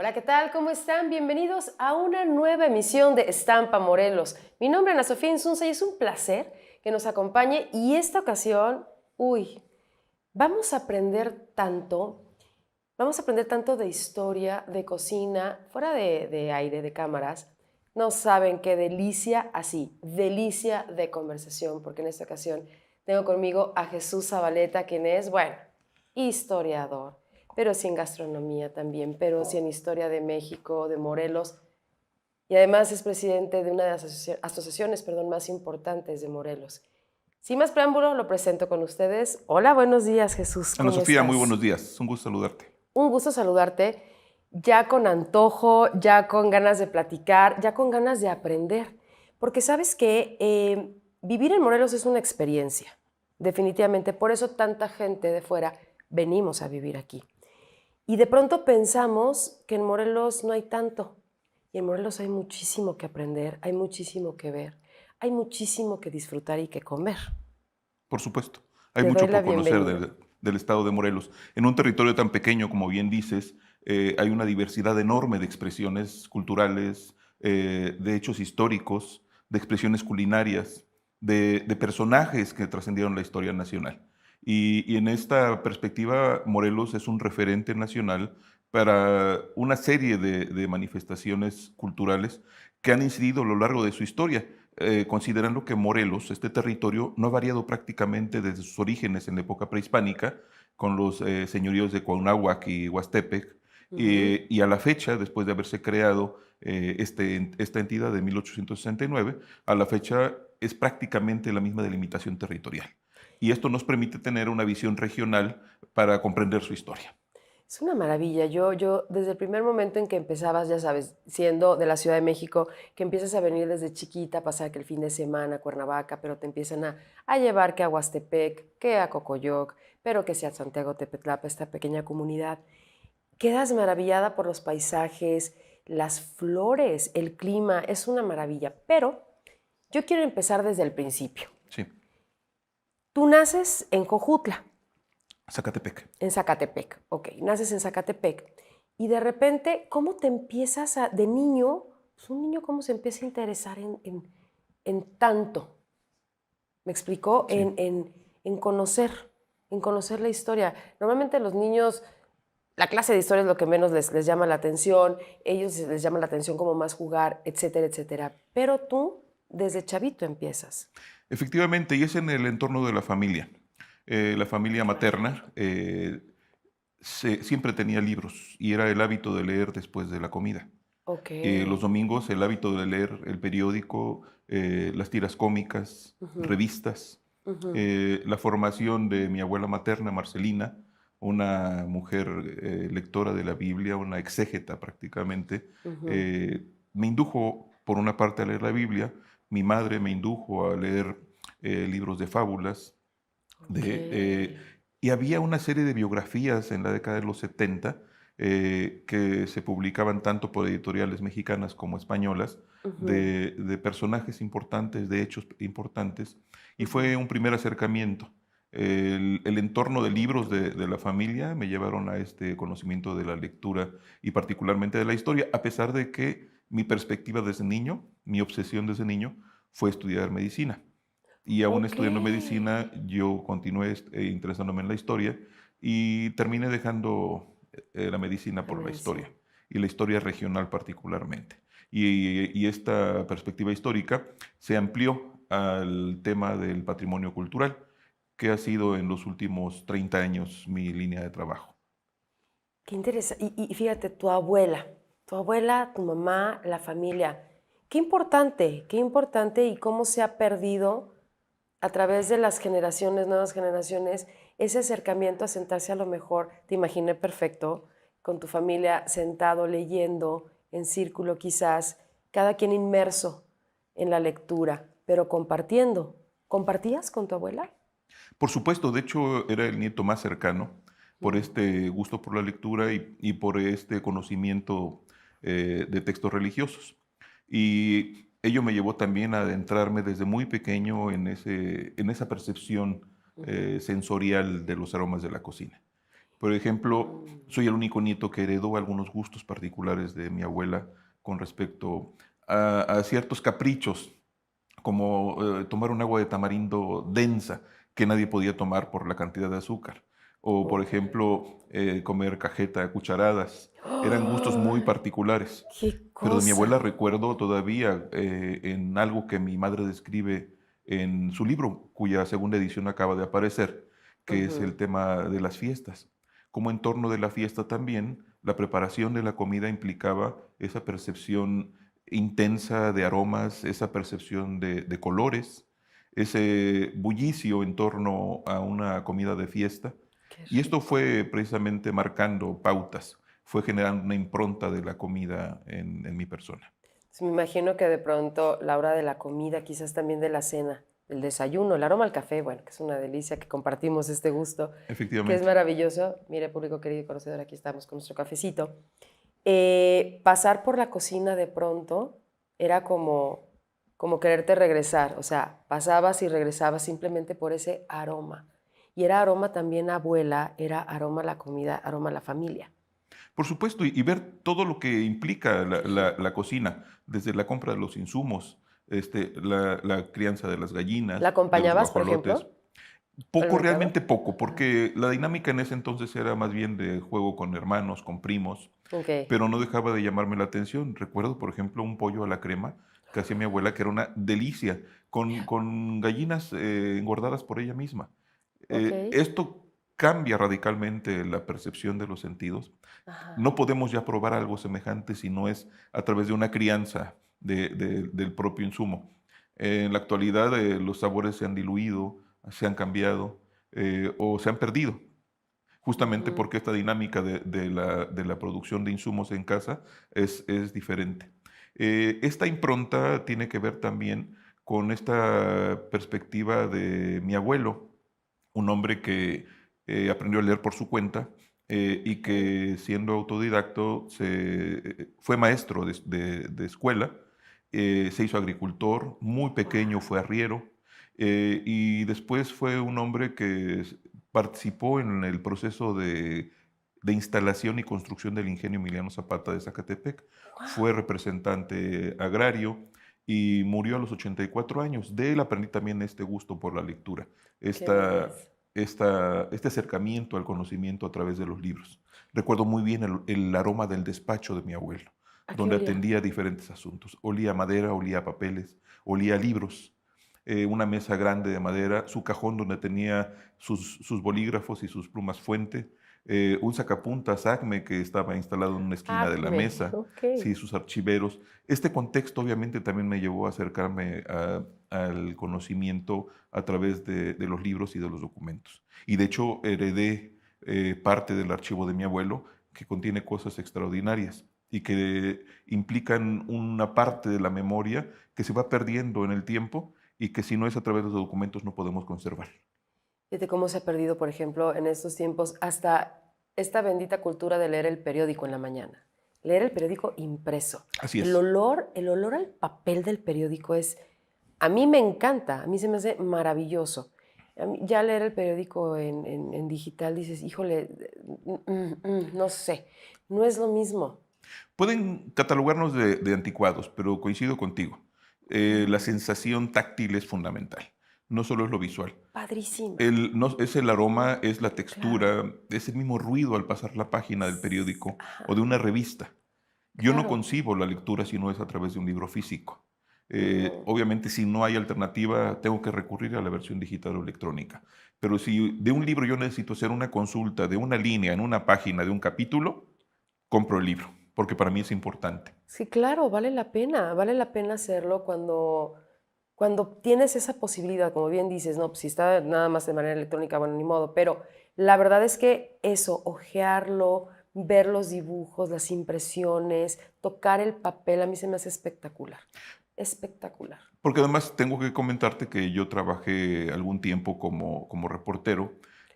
Hola, ¿qué tal? ¿Cómo están? Bienvenidos a una nueva emisión de Estampa Morelos. Mi nombre es Ana Sofía Insunza y es un placer que nos acompañe. Y esta ocasión, vamos a aprender tanto, de historia, de cocina, fuera de aire, de cámaras. No saben qué delicia, así, delicia de conversación, porque en esta ocasión tengo conmigo a Jesús Zabaleta, quien es, bueno, historiador, pero sí en gastronomía también, pero sí en historia de México, de Morelos, y además es presidente de una de las asociaciones más importantes de Morelos. Sin más preámbulo, lo presento con ustedes. Hola, buenos días, Jesús, Ana ¿cómo Sofía, muy estás? buenos días. Es un gusto saludarte. Un gusto saludarte, ya con antojo, ya con ganas de platicar, ya con ganas de aprender, porque sabes que vivir en Morelos es una experiencia, definitivamente, por eso tanta gente de fuera venimos a vivir aquí. Y de pronto pensamos que en Morelos no hay tanto, y en Morelos hay muchísimo que aprender, hay muchísimo que ver, hay muchísimo que disfrutar y que comer. Por supuesto, hay Te doy mucho la por conocer bienvenida. del estado de Morelos. En un territorio tan pequeño, como bien dices, hay una diversidad enorme de expresiones culturales, de hechos históricos, de expresiones culinarias, de personajes que trascendieron la historia nacional. Y en esta perspectiva, Morelos es un referente nacional para una serie de manifestaciones culturales que han incidido a lo largo de su historia. Considerando que Morelos, este territorio, no ha variado prácticamente desde sus orígenes en la época prehispánica, con los señoríos de Cuauhnáhuac y Huastepec, Ujú. y a la fecha, después de haberse creado esta entidad de 1869, a la fecha es prácticamente la misma delimitación territorial. Y esto nos permite tener una visión regional para comprender su historia. Es una maravilla. Yo, desde el primer momento en que empezabas, ya sabes, siendo de la Ciudad de México, que empiezas a venir desde chiquita, a pasar que el fin de semana a Cuernavaca, pero te empiezan a llevar que a Huastepec, que a Cocoyoc, pero que sea Santiago Tepetlapa, esta pequeña comunidad. Quedas maravillada por los paisajes, las flores, el clima, es una maravilla. Pero yo quiero empezar desde el principio. Sí, Tú naces en Jojutla. Zacatepec. En Zacatepec, ok, naces en Zacatepec. Y de repente, ¿cómo te empiezas de niño, pues un niño cómo se empieza a interesar en tanto? ¿Me explicó? Sí. En conocer la historia. Normalmente los niños, la clase de historia es lo que menos les llama la atención, ellos les llama la atención como más jugar, etcétera, etcétera. Pero tú, desde chavito empiezas. Efectivamente, y es en el entorno de la familia. La familia Qué materna maravilla. siempre tenía libros y era el hábito de leer después de la comida. Ok. Los domingos el hábito de leer el periódico, las tiras cómicas, Ujú, revistas. ujú, La formación de mi abuela materna, Marcelina, una mujer lectora de la Biblia, una exégeta prácticamente, ujú. me indujo por una parte a leer la Biblia, mi madre me indujo a leer libros de fábulas, Ok. de, y había una serie de biografías en la década de los 70 que se publicaban tanto por editoriales mexicanas como españolas Ujú, de personajes importantes, de hechos importantes, y ujú. fue un primer acercamiento. El entorno de libros de la familia me llevaron a este conocimiento de la lectura y particularmente de la historia, a pesar de que mi perspectiva desde niño, mi obsesión desde niño, fue estudiar medicina. Y aún Ok. estudiando medicina, yo continué interesándome en la historia y terminé dejando la medicina La por la medicina. historia, y la historia regional particularmente. Y esta perspectiva histórica se amplió al tema del patrimonio cultural, que ha sido en los últimos 30 años mi línea de trabajo. Qué interesante. Y fíjate, tu abuela, tu mamá, la familia. Qué importante y cómo se ha perdido a través de las generaciones, nuevas generaciones, ese acercamiento a sentarse a lo mejor, te imaginé perfecto, con tu familia sentado, leyendo, en círculo quizás, cada quien inmerso en la lectura, pero compartiendo. ¿Compartías con tu abuela? Por supuesto, de hecho era el nieto más cercano por Mm, este gusto por la lectura y por este conocimiento de textos religiosos. Y ello me llevó también a adentrarme desde muy pequeño en esa percepción ujú. sensorial de los aromas de la cocina. Por ejemplo, soy el único nieto que heredó algunos gustos particulares de mi abuela con respecto a ciertos caprichos, como tomar un agua de tamarindo densa que nadie podía tomar por la cantidad de azúcar. O, por Ok. ejemplo, comer cajeta a cucharadas. Eran gustos muy ¡Ay! particulares. ¡Qué Pero de mi abuela cosa! recuerdo todavía en algo que mi madre describe en su libro, cuya segunda edición acaba de aparecer, que es Ujú. el tema de las fiestas. Como en torno de la fiesta también, la preparación de la comida implicaba esa percepción intensa de aromas, esa percepción de colores, ese bullicio en torno a una comida de fiesta. Qué Y esto rico. fue precisamente marcando pautas, fue generando una impronta de la comida en mi persona. Sí, me imagino que de pronto la hora de la comida, quizás también de la cena, el desayuno, el aroma al café, bueno, que es una delicia que compartimos este gusto, que es Efectivamente. maravilloso. Mire, público querido y conocedor, aquí estamos con nuestro cafecito. Pasar por la cocina de pronto era como quererte regresar, o sea, pasabas y regresabas simplemente por ese aroma. Y era aroma también a abuela, era aroma a la comida, aroma a la familia. Por supuesto, y ver todo lo que implica Qué rico. la cocina, desde la compra de los insumos, la crianza de las ¿La gallinas, de los acompañabas, por guajolotes. ejemplo, al Poco, mercado? realmente poco, Ah, porque la dinámica en ese entonces era más bien de juego con hermanos, con primos, ok. pero no dejaba de llamarme la atención. Recuerdo, por ejemplo, un pollo a la crema que hacía mi abuela, que era una delicia, con gallinas engordadas por ella misma. Ok. Esto cambia radicalmente la percepción de los sentidos. Ajá. No podemos ya probar algo semejante si no es a través de una crianza del propio insumo. En la actualidad los sabores se han diluido, se han cambiado o se han perdido, justamente Ujú. porque esta dinámica de la producción de insumos en casa es diferente. Esta impronta tiene que ver también con esta perspectiva de mi abuelo, un hombre que aprendió a leer por su cuenta y Ok. que siendo autodidacto fue maestro de escuela, se hizo agricultor, muy pequeño Guau. fue arriero y después fue un hombre que participó en el proceso de instalación y construcción del ingenio Emiliano Zapata de Zacatepec, fue Guau. representante agrario y murió a los 84 años. De él aprendí también este gusto por la lectura, Qué esta, belleza. este acercamiento al conocimiento a través de los libros. Recuerdo muy bien el aroma del despacho de mi abuelo, ¿A qué donde olía? atendía diferentes asuntos. Olía a madera, olía a papeles, olía a libros. Una mesa grande de madera, su cajón donde tenía sus bolígrafos y sus plumas fuente, un sacapuntas ACME que estaba instalado en una esquina de la Acme. mesa, Ok. sí, sus archiveros. Este contexto obviamente también me llevó a acercarme al conocimiento a través de los libros y de los documentos. Y de hecho heredé parte del archivo de mi abuelo que contiene cosas extraordinarias y que implican una parte de la memoria que se va perdiendo en el tiempo y que si no es a través de los documentos no podemos conservar. Fíjate cómo se ha perdido, por ejemplo, en estos tiempos, hasta esta bendita cultura de leer el periódico en la mañana. Leer el periódico impreso. Así El es. olor, el olor al papel del periódico es, a mí me encanta, a mí se me hace maravilloso. Ya leer el periódico en digital dices, híjole, no sé, no es lo mismo. Pueden catalogarnos de anticuados, pero coincido contigo. La Mm, sensación táctil es fundamental, no solo es lo visual. padrísima, Es el aroma, es la claro. textura, es el mismo ruido al pasar la página del periódico o de Ajá, una revista. Yo no claro. concibo la lectura si no es a través de un libro físico. No. Obviamente, si no hay alternativa, tengo que recurrir a la versión digital o electrónica. Pero si de un libro yo necesito hacer una consulta de una línea en una página de un capítulo, compro el libro, porque para mí es importante. Sí, claro, vale la pena hacerlo cuando tienes esa posibilidad, como bien dices, no, pues si está nada más de manera electrónica, bueno, ni modo, pero la verdad es que eso, hojearlo, ver los dibujos, las impresiones, tocar el papel, a mí se me hace espectacular, espectacular. Porque además tengo que comentarte que yo trabajé algún tiempo como reportero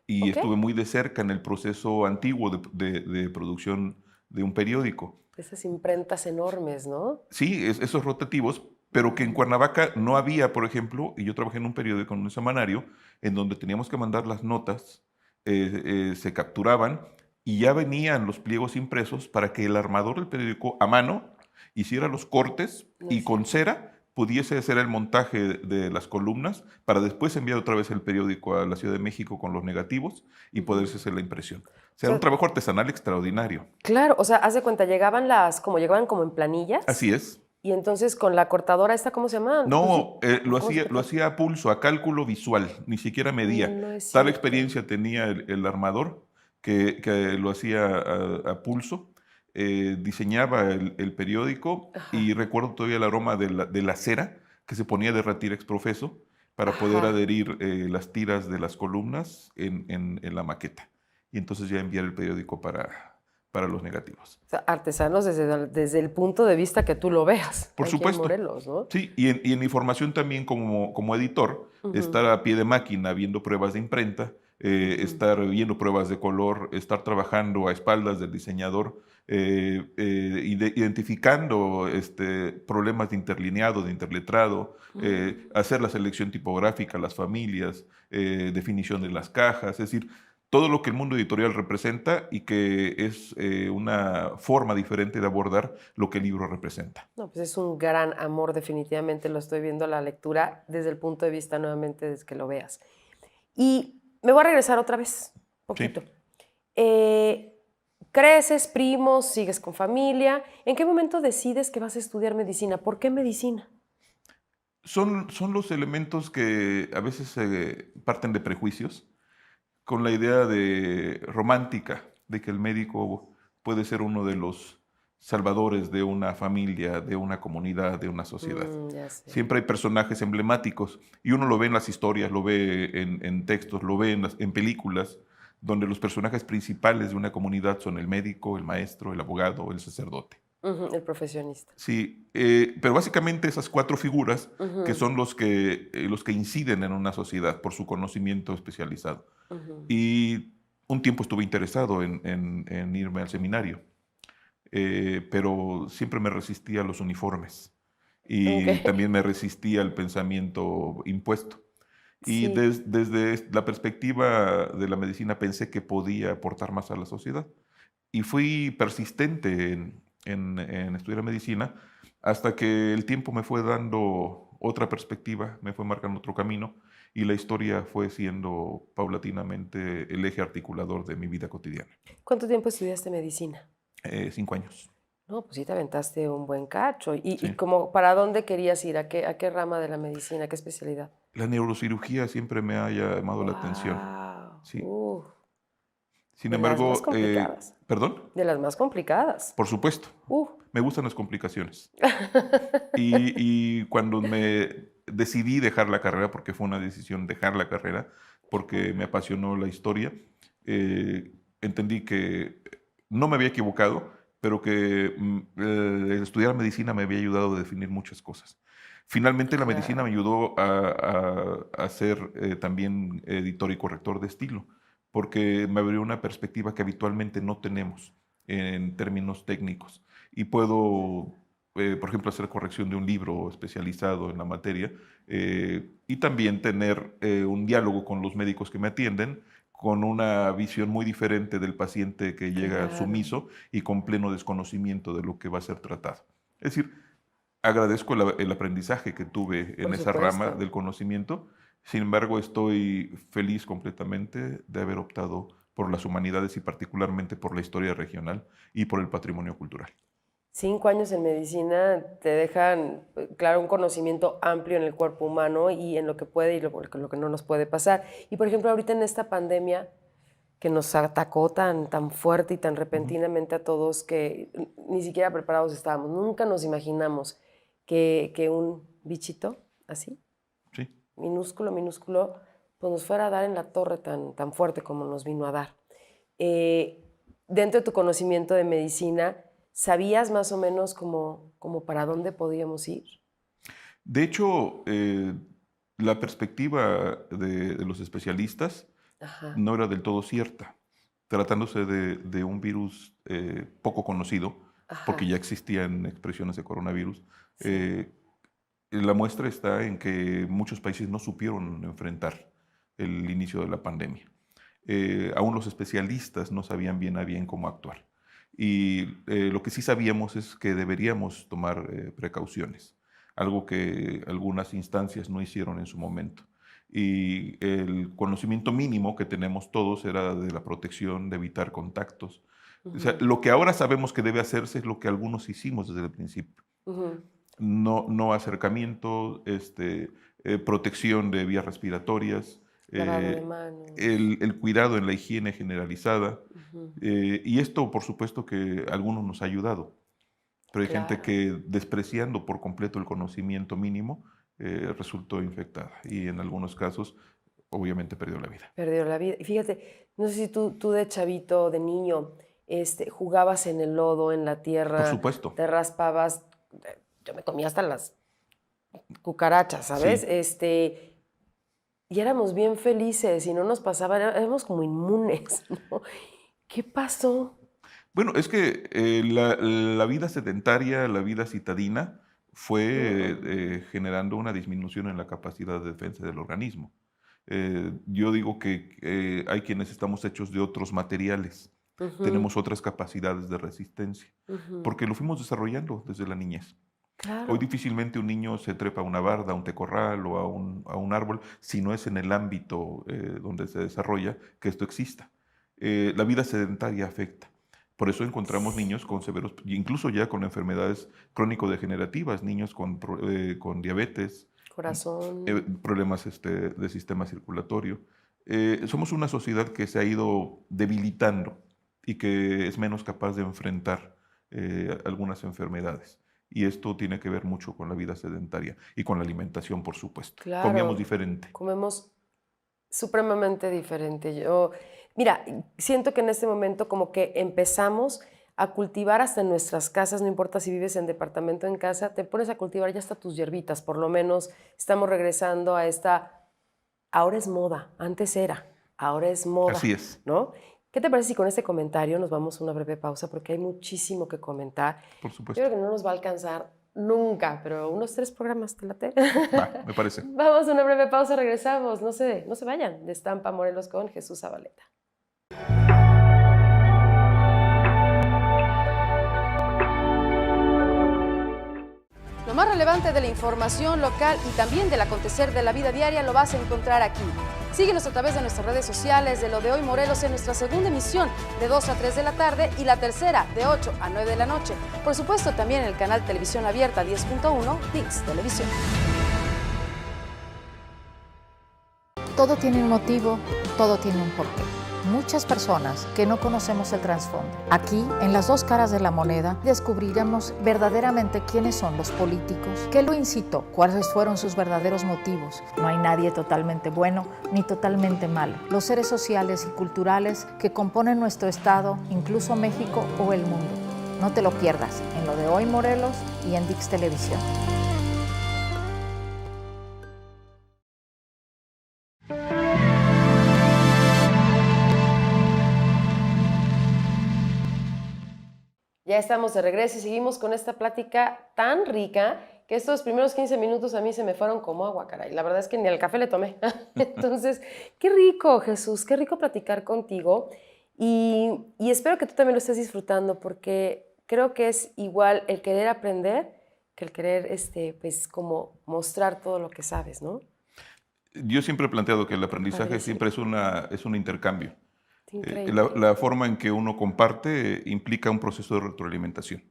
y ¿Ok? estuve muy de cerca en el proceso antiguo de producción de un periódico. Esas imprentas enormes, ¿no? Sí, esos rotativos, pero que en Ujú. Cuernavaca no había, por ejemplo, y yo trabajé en un periódico, en un semanario, en donde teníamos que mandar las notas, se capturaban y ya venían los pliegos impresos para que el armador del periódico a mano hiciera los cortes No y es con cierto. cera pudiese hacer el montaje de las columnas para después enviar otra vez el periódico a la Ciudad de México con los negativos y Ujú. poderse hacer la impresión. O O sea, era un sea, trabajo artesanal extraordinario. claro, o sea, haz de cuenta, llegaban como en planillas Así es. y entonces con la cortadora esta, ¿cómo se llama? Pues sí, No, ¿cómo se lo cortaba? hacía a pulso, a cálculo visual, ni siquiera medía. No es Tal cierto. experiencia tenía el armador que lo hacía a pulso, diseñaba el periódico y Ajá, recuerdo todavía el aroma de la cera que se ponía a derretir exprofeso para poder ajá. adherir las tiras de las columnas en la maqueta. Y entonces ya enviar el periódico para los negativos. O sea, artesanos desde el punto de vista que tú lo veas, Por aquí en supuesto. Morelos, ¿no? Sí, y en mi formación también como editor, Ujú, estar a pie de máquina viendo pruebas de imprenta, ujú, estar viendo pruebas de color, estar trabajando a espaldas del diseñador, identificando problemas de interlineado, de interletrado, mm. hacer la selección tipográfica, las familias, definición de las cajas, es decir, todo lo que el mundo editorial representa y que es una forma diferente de abordar lo que el libro representa. No, pues es un gran amor, definitivamente lo estoy viendo la lectura desde el punto de vista nuevamente desde que lo veas. Y me voy a regresar otra vez, poquito. Sí. Eh, Creces, primos, sigues con familia. ¿En qué momento decides que vas a estudiar medicina? ¿Por qué medicina? Son los elementos que a veces parten de prejuicios, con la idea de romántica, de que el médico puede ser uno de los salvadores de una familia, de una comunidad, de una sociedad. Ya sé. Siempre hay personajes emblemáticos y uno lo ve en las historias, lo ve en textos, lo ve en películas, donde los personajes principales de una comunidad son el médico, el maestro, el abogado, el sacerdote. Ujú, el profesionista. Sí, pero básicamente esas cuatro figuras que Ujú, son los que inciden en una sociedad por su conocimiento especializado. ujú. Y un tiempo estuve interesado en irme al seminario, pero siempre me resistía a los uniformes Ok, y también me resistía al pensamiento impuesto. Y sí. desde la perspectiva de la medicina pensé que podía aportar más a la sociedad. Y fui persistente en estudiar medicina hasta que el tiempo me fue dando otra perspectiva, me fue marcando otro camino y la historia fue siendo paulatinamente el eje articulador de mi vida cotidiana. ¿Cuánto tiempo estudiaste medicina? 5 años, No, pues sí te aventaste un buen cacho. ¿Y sí. como para dónde querías ir? ¿A qué rama de la medicina? ¿A qué especialidad? La neurocirugía siempre me ha llamado la atención, Wow. sí. Sin De las más embargo, complicadas. ¿perdón? De las más complicadas. Por supuesto, Uh. me gustan las complicaciones. Y cuando me decidí dejar la carrera, porque fue una decisión dejar la carrera, porque me apasionó la historia, entendí que no me había equivocado, pero que estudiar medicina me había ayudado a definir muchas cosas. Finalmente, la medicina me Claro. ayudó a ser también editor y corrector de estilo, porque me abrió una perspectiva que habitualmente no tenemos en términos técnicos. Y puedo por ejemplo, hacer corrección de un libro especializado en la materia y también tener un diálogo con los médicos que me atienden con una visión muy diferente del paciente que llega Claro, sumiso y con pleno desconocimiento de lo que va a ser tratado. Es decir, agradezco el aprendizaje que tuve en por esa rama supuesto. del conocimiento, sin embargo, estoy feliz completamente de haber optado por las humanidades y particularmente por la historia regional y por el patrimonio cultural. 5 años en medicina te dejan, claro, un conocimiento amplio en el cuerpo humano y en lo que puede y lo que no nos puede pasar. Y por ejemplo, ahorita en esta pandemia que nos atacó tan fuerte y tan Ujú. repentinamente a todos que ni siquiera preparados estábamos. Nunca nos imaginamos que un bichito así, Sí. minúsculo, minúsculo, pues nos fuera a dar en la torre tan fuerte como nos vino a dar. Eh, Dentro de tu conocimiento de medicina, ¿sabías más o menos como para dónde podíamos ir? De hecho, la perspectiva de los especialistas Ajá, no era del todo cierta, tratándose de un virus poco conocido, porque ajá, ya existían expresiones de coronavirus. sí, eh, la muestra está en que muchos países no supieron enfrentar el inicio de la pandemia. Aún los especialistas no sabían bien a bien cómo actuar. Y lo que sí sabíamos es que deberíamos tomar precauciones, algo que algunas instancias no hicieron en su momento. Y el conocimiento mínimo que tenemos todos era de la protección, de evitar contactos. O sea, lo que ahora sabemos que debe hacerse es lo que algunos hicimos desde el principio. No acercamiento, protección de vías respiratorias, Lavado de manos. el cuidado en la higiene generalizada. Y esto, por supuesto, que a algunos nos ha ayudado. Pero hay gente que, despreciando por completo el conocimiento mínimo, resultó infectada. Y en algunos casos, obviamente, perdió la vida. Perdió la vida. Y fíjate, no sé si tú de chavito, de niño, jugabas en el lodo, en la tierra. Por supuesto. Te raspabas. Yo me comía hasta las cucarachas, ¿sabes? Sí. Y éramos bien felices y no nos pasaba, éramos como inmunes, ¿no? ¿Qué pasó? Bueno, es que la vida sedentaria, la vida citadina, fue generando una disminución en la capacidad de defensa del organismo. Yo digo que hay quienes estamos hechos de otros materiales, tenemos otras capacidades de resistencia, porque lo fuimos desarrollando desde la niñez. Claro. Hoy difícilmente un niño se trepa a una barda, a un tecorral o a un árbol, si no es en el ámbito donde se desarrolla que esto exista. La vida sedentaria afecta. Por eso encontramos niños con severos, incluso ya con enfermedades crónico-degenerativas, niños con diabetes, Corazón. problemas de sistema circulatorio. Somos una sociedad que se ha ido debilitando y que es menos capaz de enfrentar algunas enfermedades. Y esto tiene que ver mucho con la vida sedentaria y con la alimentación, por supuesto. Claro, comíamos diferente. Comemos supremamente diferente. Mira, siento que en este momento como que empezamos a cultivar hasta en nuestras casas, no importa si vives en departamento o en casa, te pones a cultivar ya hasta tus hierbitas, por lo menos estamos regresando a ahora es moda, antes era, ahora es moda. Así es. ¿No? ¿Qué te parece si con este comentario nos vamos a una breve pausa? Porque hay muchísimo que comentar. Por supuesto. Yo creo que no nos va a alcanzar nunca, pero unos 3 programas, ¿te late? Va, me parece. Vamos a una breve pausa, regresamos. No se vayan. De Estampa Morelos con Jesús Zabaleta. Lo más relevante de la información local y también del acontecer de la vida diaria lo vas a encontrar aquí. Síguenos a través de nuestras redes sociales de Lo de Hoy Morelos en nuestra segunda emisión de 2 a 3 de la tarde y la tercera de 8 a 9 de la noche. Por supuesto, también en el canal Televisión Abierta 10.1 ViX Televisión. Todo tiene un motivo, todo tiene un porqué. Muchas personas que no conocemos el trasfondo. Aquí, en las dos caras de la moneda, descubriremos verdaderamente quiénes son los políticos, qué lo incitó, cuáles fueron sus verdaderos motivos. No hay nadie totalmente bueno ni totalmente malo. Los seres sociales y culturales que componen nuestro estado, incluso México o el mundo. No te lo pierdas en Lo de Hoy Morelos y en ViX Televisión. Ya estamos de regreso y seguimos con esta plática tan rica que estos primeros 15 minutos a mí se me fueron como agua, caray. La verdad es que ni al café le tomé. Entonces, qué rico, Jesús, qué rico platicar contigo. Y espero que tú también lo estés disfrutando porque creo que es igual el querer aprender que el querer, pues, como mostrar todo lo que sabes, ¿no? Yo siempre he planteado que el aprendizaje siempre es un intercambio. La forma en que uno comparte implica un proceso de retroalimentación.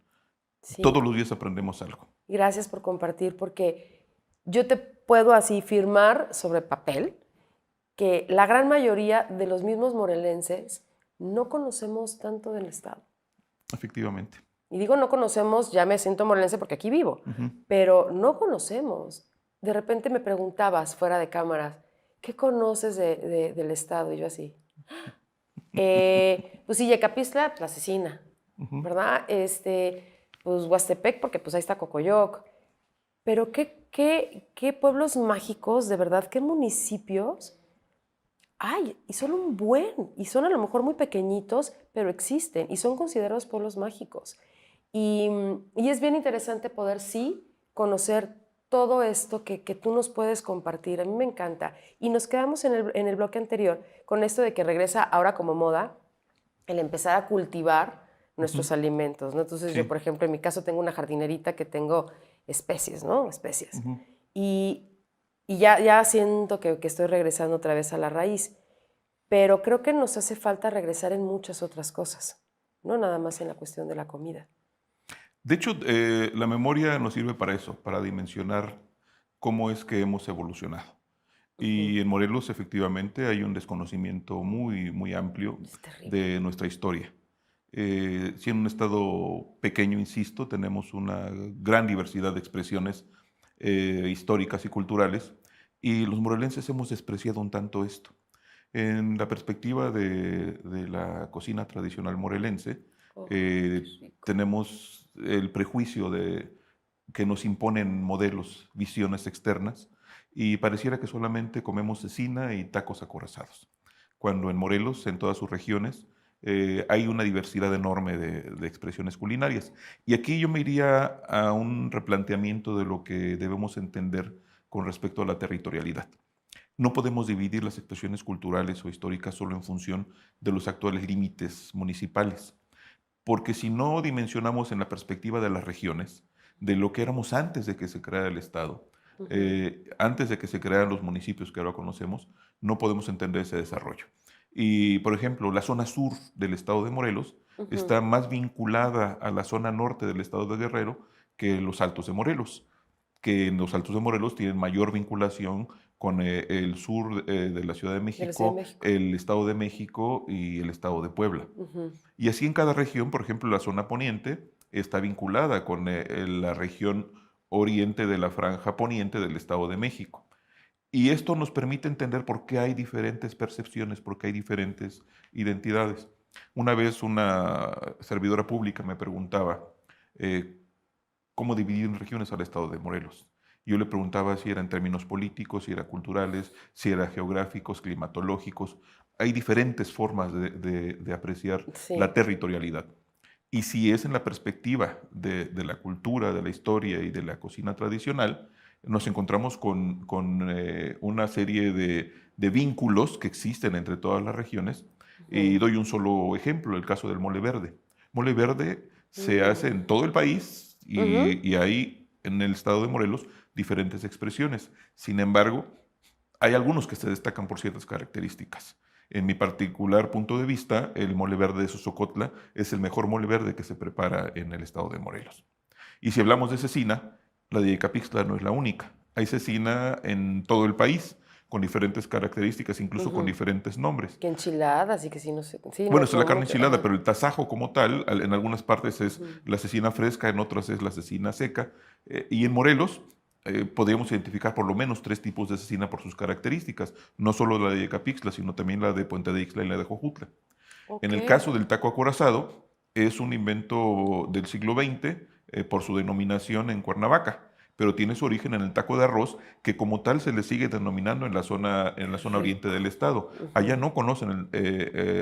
Sí. Todos los días aprendemos algo. Gracias por compartir, porque yo te puedo así firmar sobre papel que la gran mayoría de los mismos morelenses no conocemos tanto del estado. Efectivamente. Y digo no conocemos, ya me siento morelense porque aquí vivo, pero no conocemos. De repente me preguntabas fuera de cámaras, ¿qué conoces del estado? Y yo así... pues sí, Yecapistla, la asesina, ¿verdad? Pues Huastepec, porque pues ahí está Cocoyoc. Pero qué pueblos mágicos, de verdad, qué municipios hay. Y son un buen, y son a lo mejor muy pequeñitos, pero existen, y son considerados pueblos mágicos. Y es bien interesante poder, sí, conocer todo esto que tú nos puedes compartir. A mí me encanta. Y nos quedamos en el bloque anterior con esto de que regresa ahora como moda el empezar a cultivar nuestros alimentos, ¿no? Entonces Sí. yo, por ejemplo, en mi caso tengo una jardinerita que tengo especies, ¿no? Especies. Y ya siento que estoy regresando otra vez a la raíz. Pero creo que nos hace falta regresar en muchas otras cosas, no nada más en la cuestión de la comida. De hecho, la memoria nos sirve para eso, para dimensionar cómo es que hemos evolucionado. Y en Morelos, efectivamente, hay un desconocimiento muy, muy amplio Es terrible. de nuestra historia. Si en un estado pequeño, insisto, tenemos una gran diversidad de expresiones históricas y culturales, y los morelenses hemos despreciado un tanto esto. En la perspectiva de la cocina tradicional morelense, Oh, eh, qué rico. tenemos el prejuicio de que nos imponen modelos, visiones externas, y pareciera que solamente comemos cecina y tacos acorazados, cuando en Morelos, en todas sus regiones, hay una diversidad enorme de expresiones culinarias. Y aquí yo me iría a un replanteamiento de lo que debemos entender con respecto a la territorialidad. No podemos dividir las expresiones culturales o históricas solo en función de los actuales límites municipales, porque si no dimensionamos en la perspectiva de las regiones, de lo que éramos antes de que se creara el Estado, antes de que se crearan los municipios que ahora conocemos, no podemos entender ese desarrollo. Y, por ejemplo, la zona sur del estado de Morelos está más vinculada a la zona norte del estado de Guerrero que los Altos de Morelos, que en los Altos de Morelos tienen mayor vinculación con el sur de la Ciudad de De la Ciudad de México, México. el Estado de México y el Estado de Puebla. Y así en cada región, por ejemplo, la zona poniente está vinculada con la región oriente de la franja poniente del Estado de México. Y esto nos permite entender por qué hay diferentes percepciones, por qué hay diferentes identidades. Una vez una servidora pública me preguntaba cómo dividir en regiones al estado de Morelos. Yo le preguntaba si era en términos políticos, si era culturales, si era geográficos, climatológicos. Hay diferentes formas de apreciar Sí. la territorialidad. Y si es en la perspectiva de la cultura, de la historia y de la cocina tradicional, nos encontramos con una serie de vínculos que existen entre todas las regiones. Y doy un solo ejemplo, el caso del mole verde. Mole verde se hace en todo el país y hay en el estado de Morelos diferentes expresiones. Sin embargo, hay algunos que se destacan por ciertas características. En mi particular punto de vista, el mole verde de Sosocotla es el mejor mole verde que se prepara en el estado de Morelos. Y si hablamos de cecina, la de Yecapixtla no es la única. Hay cecina en todo el país, con diferentes características, incluso con diferentes nombres. Que enchiladas y que si no sé. Sí, Bueno, no, es la como carne que- enchilada, ajá. pero el tasajo como tal, en algunas partes es la cecina fresca, en otras es la cecina seca. Y en Morelos podríamos identificar por lo menos 3 tipos de cecina por sus características, no solo la de Yecapixtla, sino también la de Puente de Ixtla y la de Jojutla. En el Ok. caso del taco acorazado, es un invento del siglo XX por su denominación en Cuernavaca, pero tiene su origen en el taco de arroz, que como tal se le sigue denominando en la zona oriente del estado. Allá no conocen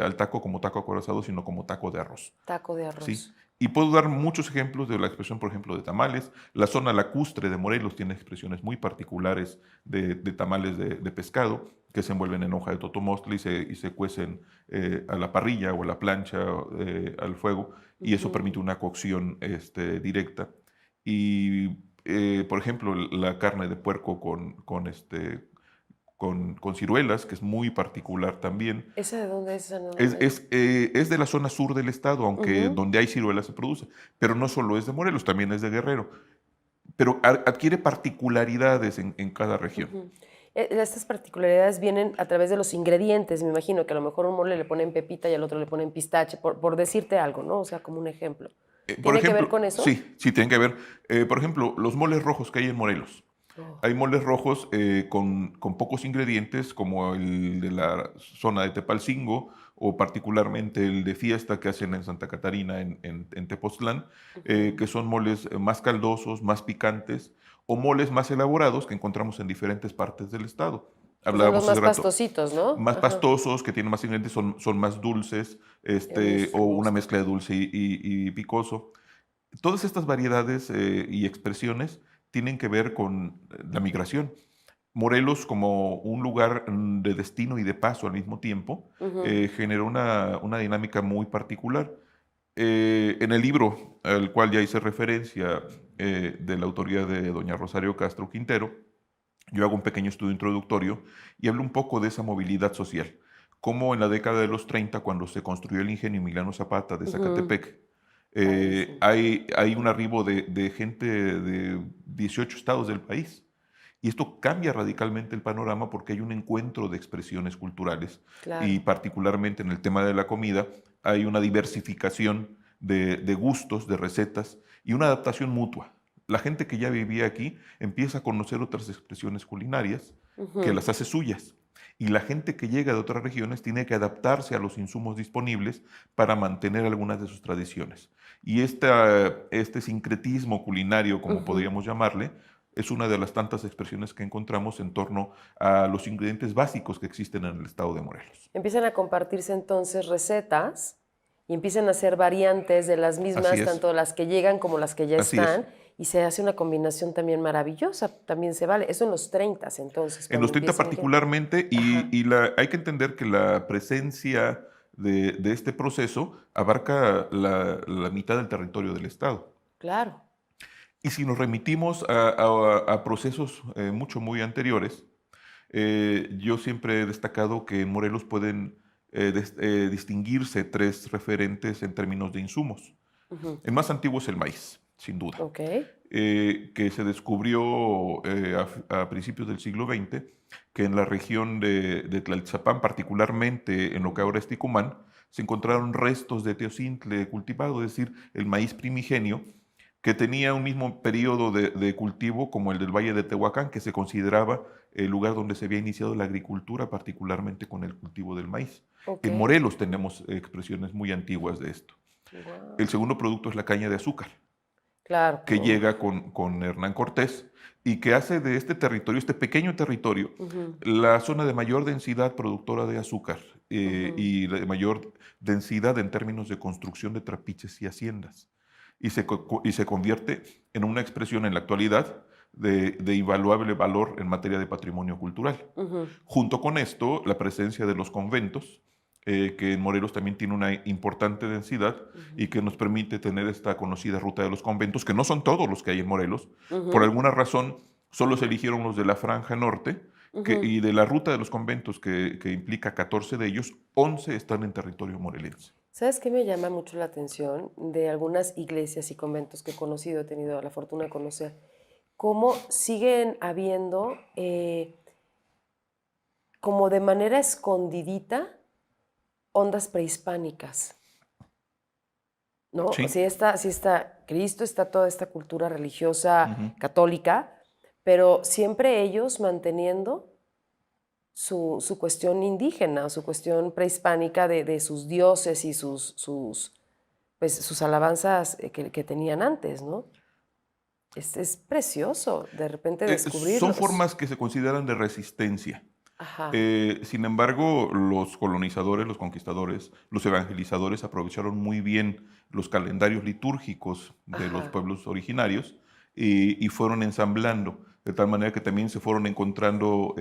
al taco como taco acorazado, sino como taco de arroz. Taco de arroz. ¿Sí? Y puedo dar muchos ejemplos de la expresión, por ejemplo, de tamales. La zona lacustre de Morelos tiene expresiones muy particulares de tamales de pescado que se envuelven en hoja de totomostle y se cuecen a la parrilla o a la plancha, al fuego, y eso permite una cocción directa. Y, por ejemplo, la carne de puerco con ciruelas, que es muy particular también. ¿Esa de dónde es? Esa no- Es de la zona sur del estado, aunque donde hay ciruelas se produce. Pero no solo es de Morelos, también es de Guerrero. Pero adquiere particularidades en cada región. Estas particularidades vienen a través de los ingredientes. Me imagino que a lo mejor un mole le ponen pepita y al otro le ponen pistache, por decirte algo, ¿no? O sea, como un ejemplo. Por ¿Tiene que ver ejemplo, con eso? Sí, sí, tiene que ver. Por ejemplo, los moles rojos que hay en Morelos. Oh. Hay moles rojos con pocos ingredientes, como el de la zona de Tepalcingo, o particularmente el de fiesta que hacen en Santa Catarina, en Tepoztlán, que son moles más caldosos, más picantes, o moles más elaborados que encontramos en diferentes partes del estado. Son Hablábamos los más hace rato, pastositos, ¿no? más Ajá. pastosos, que tienen más ingredientes, son más dulces, o una mezcla de dulce y picoso. Todas estas variedades y expresiones tienen que ver con la migración. Morelos, como un lugar de destino y de paso al mismo tiempo, generó una dinámica muy particular. En el libro al cual ya hice referencia, de la autoría de doña Rosario Castro Quintero, yo hago un pequeño estudio introductorio y hablo un poco de esa movilidad social. Cómo en la década de los 30, cuando se construyó el ingenio Emiliano Zapata de Zacatepec, Sí. hay un arribo de gente de 18 estados del país. Y esto cambia radicalmente el panorama porque hay un encuentro de expresiones culturales y Claro. particularmente en el tema de la comida hay una diversificación de gustos, de recetas y una adaptación mutua. La gente que ya vivía aquí empieza a conocer otras expresiones culinarias que las hace suyas. Y la gente que llega de otras regiones tiene que adaptarse a los insumos disponibles para mantener algunas de sus tradiciones. Y este sincretismo culinario, como podríamos llamarle, es una de las tantas expresiones que encontramos en torno a los ingredientes básicos que existen en el estado de Morelos. Empiezan a compartirse entonces recetas y empiezan a hacer variantes de las mismas, Así es. tanto las que llegan como las que ya Así es. están, y se hace una combinación también maravillosa, también se vale. Eso en los 30 entonces. En cuando los 30 empiezan particularmente, hay que entender que la presencia de este proceso abarca la mitad del territorio del estado. Claro. Y si nos remitimos a procesos muy anteriores, yo siempre he destacado que en Morelos pueden distinguirse tres referentes en términos de insumos. El más antiguo es el maíz, sin duda, Ok. que se descubrió a principios del siglo XX, que en la región de Tlaltizapán, particularmente en lo que ahora es Ticumán, se encontraron restos de teocintle cultivado, es decir, el maíz primigenio, que tenía un mismo periodo de cultivo como el del Valle de Tehuacán, que se consideraba el lugar donde se había iniciado la agricultura, particularmente con el cultivo del maíz. Ok. En Morelos tenemos expresiones muy antiguas de esto. Wow. El segundo producto es la caña de azúcar, Claro. que llega con Hernán Cortés y que hace de este territorio, este pequeño territorio, la zona de mayor densidad productora de azúcar y de mayor densidad en términos de construcción de trapiches y haciendas. Y se convierte en una expresión en la actualidad de invaluable valor en materia de patrimonio cultural. Junto con esto, la presencia de los conventos, que en Morelos también tiene una importante densidad y que nos permite tener esta conocida ruta de los conventos, que no son todos los que hay en Morelos. Por alguna razón, solo se eligieron los de la Franja Norte, y de la ruta de los conventos, que implica 14 de ellos, 11 están en territorio morelense. ¿Sabes qué me llama mucho la atención de algunas iglesias y conventos que he conocido, he tenido la fortuna de conocer? Cómo siguen habiendo, como de manera escondidita, ondas prehispánicas, ¿no? Sí. Sí está Cristo, está toda esta cultura religiosa católica, pero siempre ellos manteniendo su cuestión indígena, su cuestión prehispánica de sus dioses y sus alabanzas que tenían antes, ¿no? Es precioso de repente descubrirlos. Son formas que se consideran de resistencia. Ajá. Sin embargo, los colonizadores, los conquistadores, los evangelizadores aprovecharon muy bien los calendarios litúrgicos de los pueblos originarios y fueron ensamblando, de tal manera que también se fueron encontrando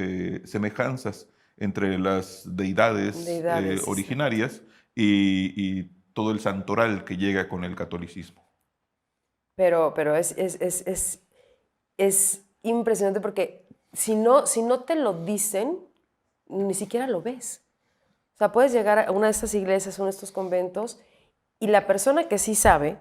semejanzas entre las deidades originarias y todo el santoral que llega con el catolicismo. Pero es impresionante porque si no te lo dicen, ni siquiera lo ves. O sea, puedes llegar a una de estas iglesias, uno de estos conventos, y la persona que sí sabe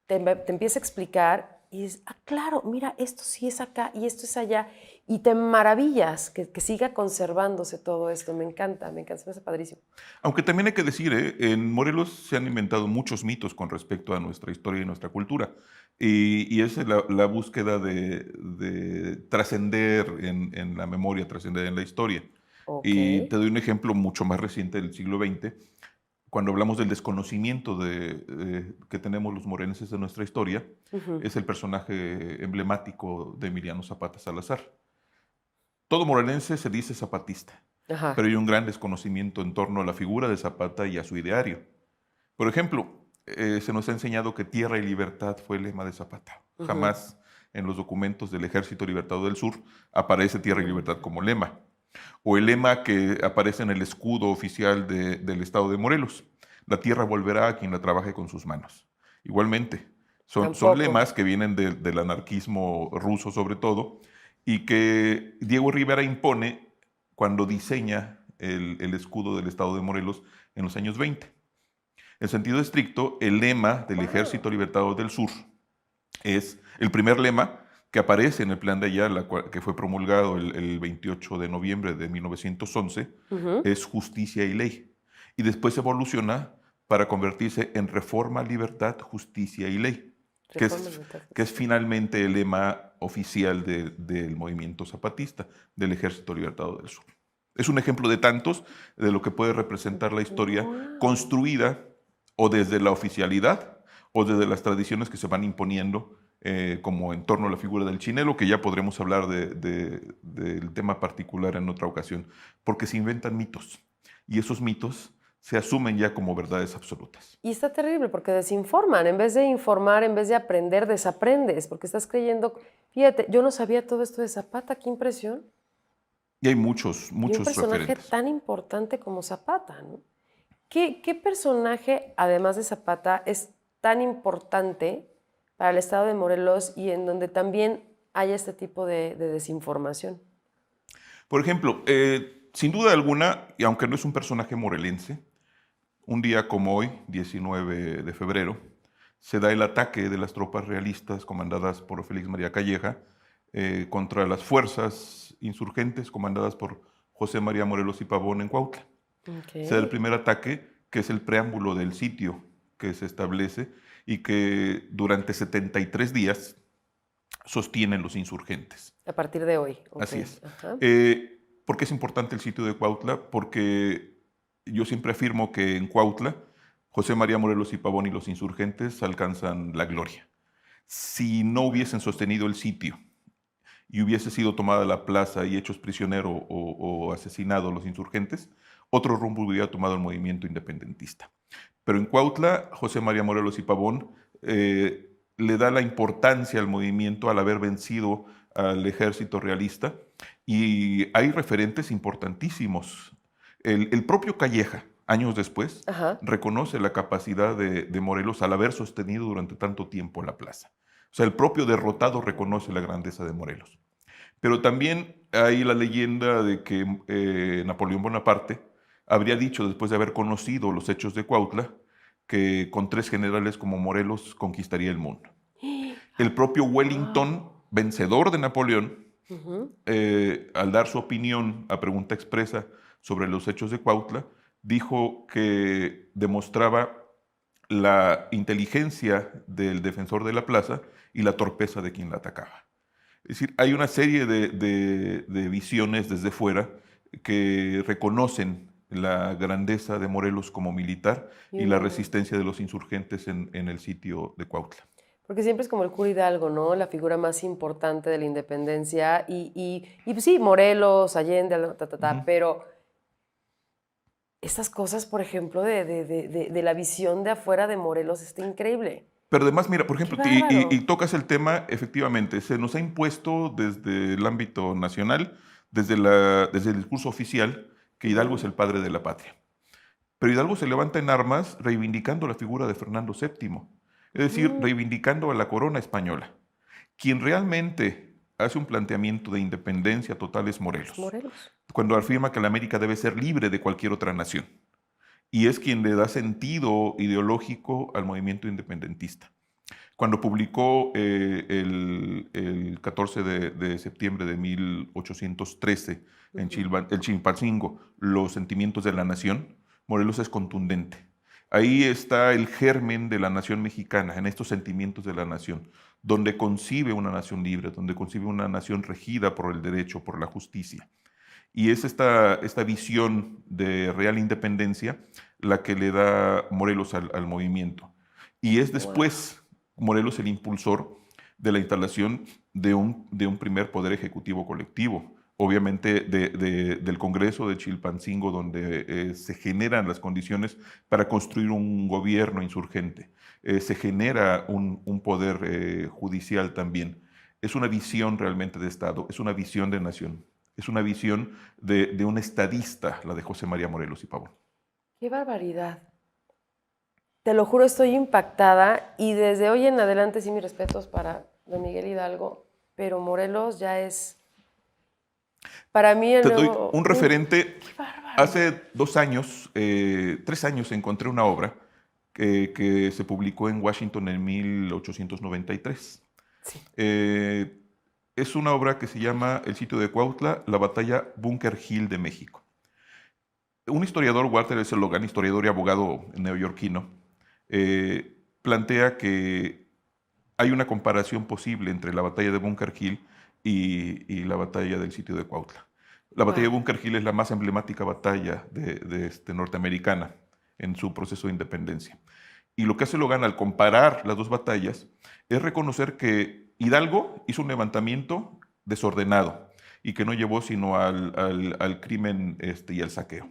te empieza a explicar y es, claro, mira, esto sí es acá y esto es allá. Y te maravillas que siga conservándose todo esto. Me encanta, me hace padrísimo. Aunque también hay que decir, en Morelos se han inventado muchos mitos con respecto a nuestra historia y nuestra cultura. Y esa es la búsqueda de trascender en la memoria, trascender en la historia. Y te doy un ejemplo mucho más reciente del siglo XX. Cuando hablamos del desconocimiento que tenemos los morelenses de nuestra historia, es el personaje emblemático de Emiliano Zapata Salazar. Todo morelense se dice zapatista, pero hay un gran desconocimiento en torno a la figura de Zapata y a su ideario. Por ejemplo, se nos ha enseñado que tierra y libertad fue el lema de Zapata. Jamás en los documentos del Ejército Libertador del Sur, aparece Tierra y Libertad como lema. O el lema que aparece en el escudo oficial del Estado de Morelos: la tierra volverá a quien la trabaje con sus manos. Igualmente, son lemas que vienen del anarquismo ruso sobre todo, y que Diego Rivera impone cuando diseña el escudo del Estado de Morelos en los años 20. En sentido estricto, el lema del Ejército Libertador del Sur es el primer lema que aparece en el Plan de Ayala, que fue promulgado el 28 de noviembre de 1911, es justicia y ley. Y después evoluciona para convertirse en reforma, libertad, justicia y ley, que es finalmente el lema oficial del movimiento zapatista, del Ejército Libertador del Sur. Es un ejemplo de tantos de lo que puede representar la historia construida o desde la oficialidad o desde las tradiciones que se van imponiendo, como en torno a la figura del chinelo, que ya podremos hablar del tema particular en otra ocasión, porque se inventan mitos, y esos mitos se asumen ya como verdades absolutas. Y está terrible porque desinforman. En vez de informar, en vez de aprender, desaprendes, porque estás creyendo... Fíjate, yo no sabía todo esto de Zapata, qué impresión. Y hay muchos y un personaje referentes. Tan importante como Zapata, ¿no? ¿Qué personaje, además de Zapata, es tan importante para el Estado de Morelos y en donde también hay este tipo de desinformación? Por ejemplo, sin duda alguna, y aunque no es un personaje morelense, un día como hoy, 19 de febrero, se da el ataque de las tropas realistas comandadas por Félix María Calleja contra las fuerzas insurgentes comandadas por José María Morelos y Pavón en Cuautla. Se da el primer ataque, que es el preámbulo del sitio que se establece y que durante 73 días sostienen los insurgentes. A partir de hoy. Así es. ¿Por qué es importante el sitio de Cuautla? Porque yo siempre afirmo que en Cuautla José María Morelos y Pavón y los insurgentes alcanzan la gloria. Si no hubiesen sostenido el sitio y hubiese sido tomada la plaza y hechos prisioneros o asesinados los insurgentes, otro rumbo hubiera tomado el movimiento independentista. Pero en Cuautla, José María Morelos y Pavón le da la importancia al movimiento al haber vencido al ejército realista, y hay referentes importantísimos. El propio Calleja, años después, reconoce la capacidad de Morelos al haber sostenido durante tanto tiempo la plaza. O sea, el propio derrotado reconoce la grandeza de Morelos. Pero también hay la leyenda de que Napoleón Bonaparte habría dicho, después de haber conocido los hechos de Cuautla, que con 3 generales como Morelos conquistaría el mundo. El propio Wellington, vencedor de Napoleón, al dar su opinión a pregunta expresa sobre los hechos de Cuautla, dijo que demostraba la inteligencia del defensor de la plaza y la torpeza de quien la atacaba. Es decir, hay una serie de visiones desde fuera que reconocen la grandeza de Morelos como militar y la resistencia de los insurgentes en el sitio de Cuautla. Porque siempre es como el cura Hidalgo, ¿no? La figura más importante de la independencia. Y pues sí, Morelos, Allende, pero estas cosas, por ejemplo, de la visión de afuera de Morelos está increíble. Pero además, mira, por ejemplo, y tocas el tema, efectivamente, se nos ha impuesto desde el ámbito nacional, desde el discurso oficial, que Hidalgo es el padre de la patria. Pero Hidalgo se levanta en armas reivindicando la figura de Fernando VII, es decir, reivindicando a la corona española. Quien realmente hace un planteamiento de independencia total es Morelos, cuando afirma que la América debe ser libre de cualquier otra nación. Y es quien le da sentido ideológico al movimiento independentista. Cuando publicó el 14 de septiembre de 1813 en Chilpancingo Los sentimientos de la nación, Morelos es contundente. Ahí está el germen de la nación mexicana, en estos sentimientos de la nación, donde concibe una nación libre, donde concibe una nación regida por el derecho, por la justicia. Y es esta visión de real independencia la que le da Morelos al movimiento. Y es después Morelos el impulsor de la instalación de un primer poder ejecutivo colectivo, obviamente del Congreso de Chilpancingo, donde se generan las condiciones para construir un gobierno insurgente. Se genera un poder judicial también. es una visión realmente de Estado, es una visión de nación, es una visión de un estadista, la de José María Morelos y Pavón. ¡Qué barbaridad! Te lo juro, estoy impactada y desde hoy en adelante sí mis respetos para don Miguel Hidalgo, pero Morelos ya es para mí el Te doy nuevo... un referente. ¡Qué bárbaro! Hace 2 años, 3 años, encontré una obra que se publicó en Washington en 1893. Sí. Es una obra que se llama El sitio de Cuautla, la batalla Bunker Hill de México. Un historiador, Walter S. Logan, historiador y abogado neoyorquino, plantea que hay una comparación posible entre la batalla de Bunker Hill y la batalla del sitio de Cuautla. La batalla de Bunker Hill es la más emblemática batalla norteamericana en su proceso de independencia. Y lo que hace Logan al comparar las dos batallas es reconocer que Hidalgo hizo un levantamiento desordenado y que no llevó sino al crimen y al saqueo.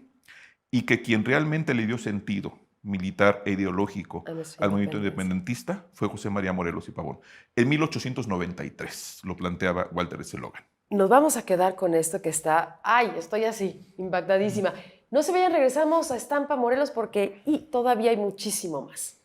Y que quien realmente le dio sentido militar e ideológico al movimiento independentista fue José María Morelos y Pavón. En 1893 lo planteaba Walter S. Logan. Nos vamos a quedar con esto que está... ¡Ay! Estoy así, impactadísima. No se vayan, regresamos a Estampa Morelos porque todavía hay muchísimo más.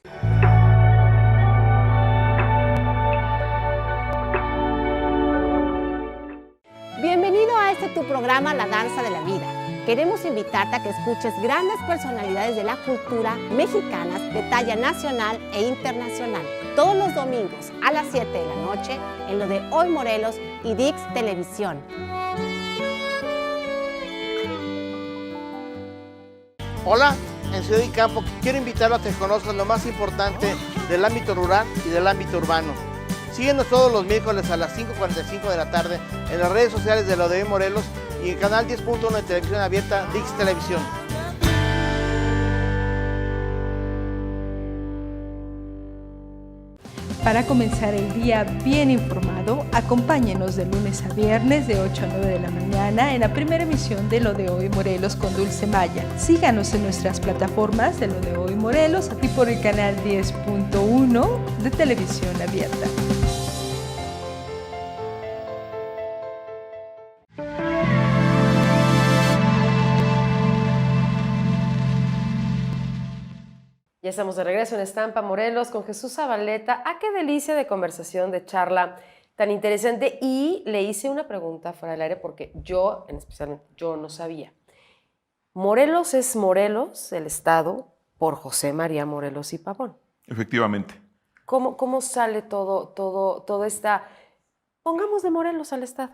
Bienvenido a tu programa La Danza de la Vida. Queremos invitarte a que escuches grandes personalidades de la cultura mexicanas de talla nacional e internacional. Todos los domingos a las 7 de la noche en lo de Hoy Morelos y Dix Televisión. Hola, en Ciudad y Campo quiero invitarlo a que conozcan lo más importante del ámbito rural y del ámbito urbano. Síguenos todos los miércoles a las 5:45 de la tarde en las redes sociales de lo de Hoy Morelos y en el canal 10.1 de televisión abierta Dix Televisión. Para comenzar el día bien informado, acompáñenos de lunes a viernes de 8 a 9 de la mañana en la primera emisión de Lo de Hoy Morelos con Dulce Maya. Síganos en nuestras plataformas de Lo de Hoy Morelos, aquí por el canal 10.1 de televisión abierta. Ya estamos de regreso en Estampa Morelos con Jesús Zabaleta. ¡Ah, qué delicia de conversación, de charla tan interesante! Y le hice una pregunta fuera del aire porque yo, en especial, yo no sabía. Morelos es Morelos, el estado, por José María Morelos y Pavón. Efectivamente. ¿Cómo sale todo esta... Pongamos de Morelos al estado?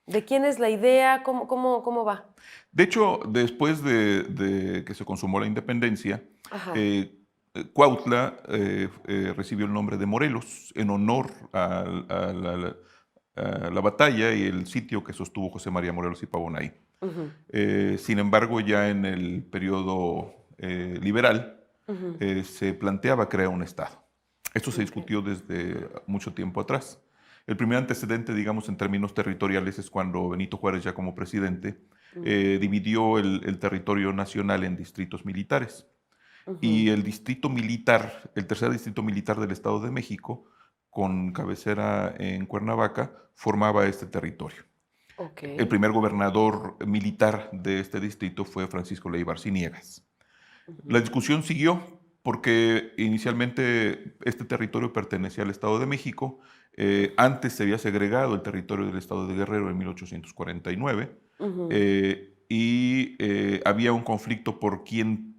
¿De quién es la idea? ¿Cómo va? De hecho, después de que se consumó la independencia, Ajá. Cuautla recibió el nombre de Morelos en honor a la batalla y el sitio que sostuvo José María Morelos y Pavón ahí. Sin embargo, ya en el periodo liberal se planteaba crear un estado. Esto se discutió desde mucho tiempo atrás. El primer antecedente, digamos, en términos territoriales es cuando Benito Juárez, ya como presidente, dividió el territorio nacional en distritos militares. Y el distrito militar, el tercer distrito militar del Estado de México, con cabecera en Cuernavaca, formaba este territorio. Okay. El primer gobernador militar de este distrito fue Francisco Leiva Arciniegas. La discusión siguió porque inicialmente este territorio pertenecía al Estado de México. Antes se había segregado el territorio del Estado de Guerrero en 1849 y había un conflicto por quién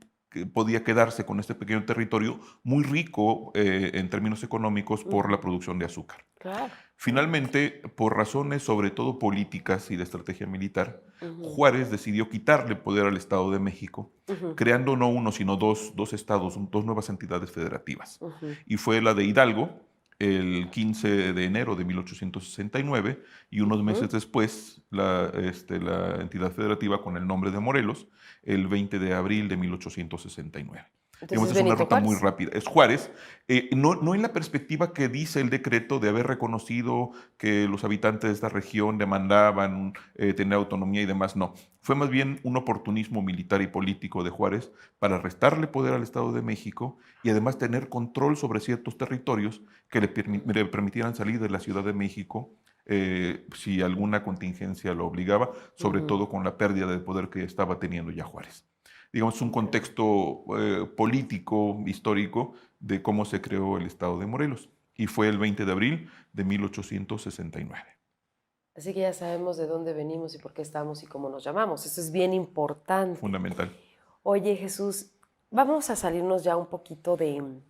podía quedarse con este pequeño territorio muy rico en términos económicos por la producción de azúcar. Claro. Finalmente, por razones sobre todo políticas y de estrategia militar, Juárez decidió quitarle poder al Estado de México, creando no uno, sino dos estados, dos nuevas entidades federativas. Y fue la de Hidalgo, el 15 de enero de 1869, y unos meses después la entidad federativa con el nombre de Morelos, el 20 de abril de 1869. Digamos, Entonces, es una Benito ruta muy Juárez. rápida. Es Juárez, no en la perspectiva que dice el decreto de haber reconocido que los habitantes de esta región demandaban tener autonomía y demás, no. Fue más bien un oportunismo militar y político de Juárez para restarle poder al Estado de México y además tener control sobre ciertos territorios que le permitieran salir de la Ciudad de México si alguna contingencia lo obligaba, sobre Ujú. todo con la pérdida de poder que estaba teniendo ya Juárez. Digamos, un contexto político, histórico, de cómo se creó el Estado de Morelos. Y fue el 20 de abril de 1869. Así que ya sabemos de dónde venimos y por qué estamos y cómo nos llamamos. Eso es bien importante. Fundamental. Oye, Jesús, vamos a salirnos ya un poquito de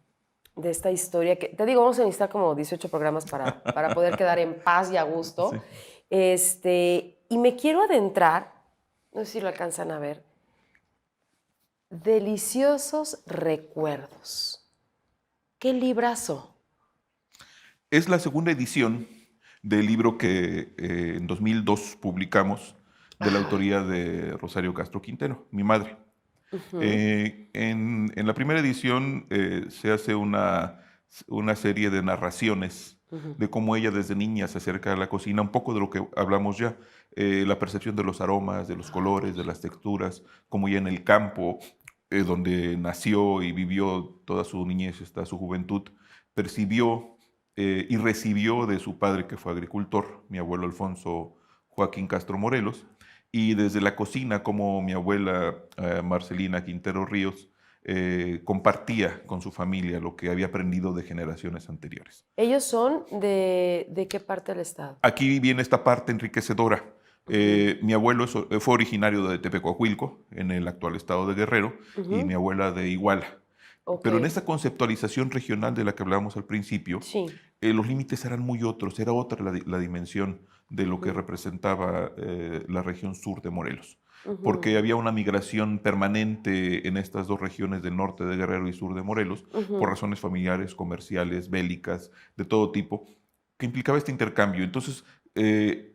esta historia que, te digo, vamos a necesitar como 18 programas para poder quedar en paz y a gusto. Sí. Y me quiero adentrar, no sé si lo alcanzan a ver, Deliciosos recuerdos. ¡Qué librazo! Es la segunda edición del libro que en 2002 publicamos de la autoría de Rosario Castro Quintero, mi madre. Ujú. En la primera edición se hace una serie de narraciones de cómo ella desde niña se acerca a la cocina, un poco de lo que hablamos ya, la percepción de los aromas, de los colores, de las texturas, como ella en el campo, donde nació y vivió toda su niñez hasta su juventud, percibió y recibió de su padre, que fue agricultor, mi abuelo Alfonso Joaquín Castro Morelos, y desde la cocina, como mi abuela Marcelina Quintero Ríos compartía con su familia lo que había aprendido de generaciones anteriores. ¿Ellos son de qué parte del estado? Aquí viene esta parte enriquecedora. Mi abuelo fue originario de Tepecuahuilco, en el actual estado de Guerrero, y mi abuela de Iguala. Ok. Pero en esta conceptualización regional de la que hablábamos al principio, Sí. los límites eran muy otros, era otra la dimensión de lo que representaba la región sur de Morelos, porque había una migración permanente en estas dos regiones del norte de Guerrero y sur de Morelos, por razones familiares, comerciales, bélicas, de todo tipo, que implicaba este intercambio. Entonces,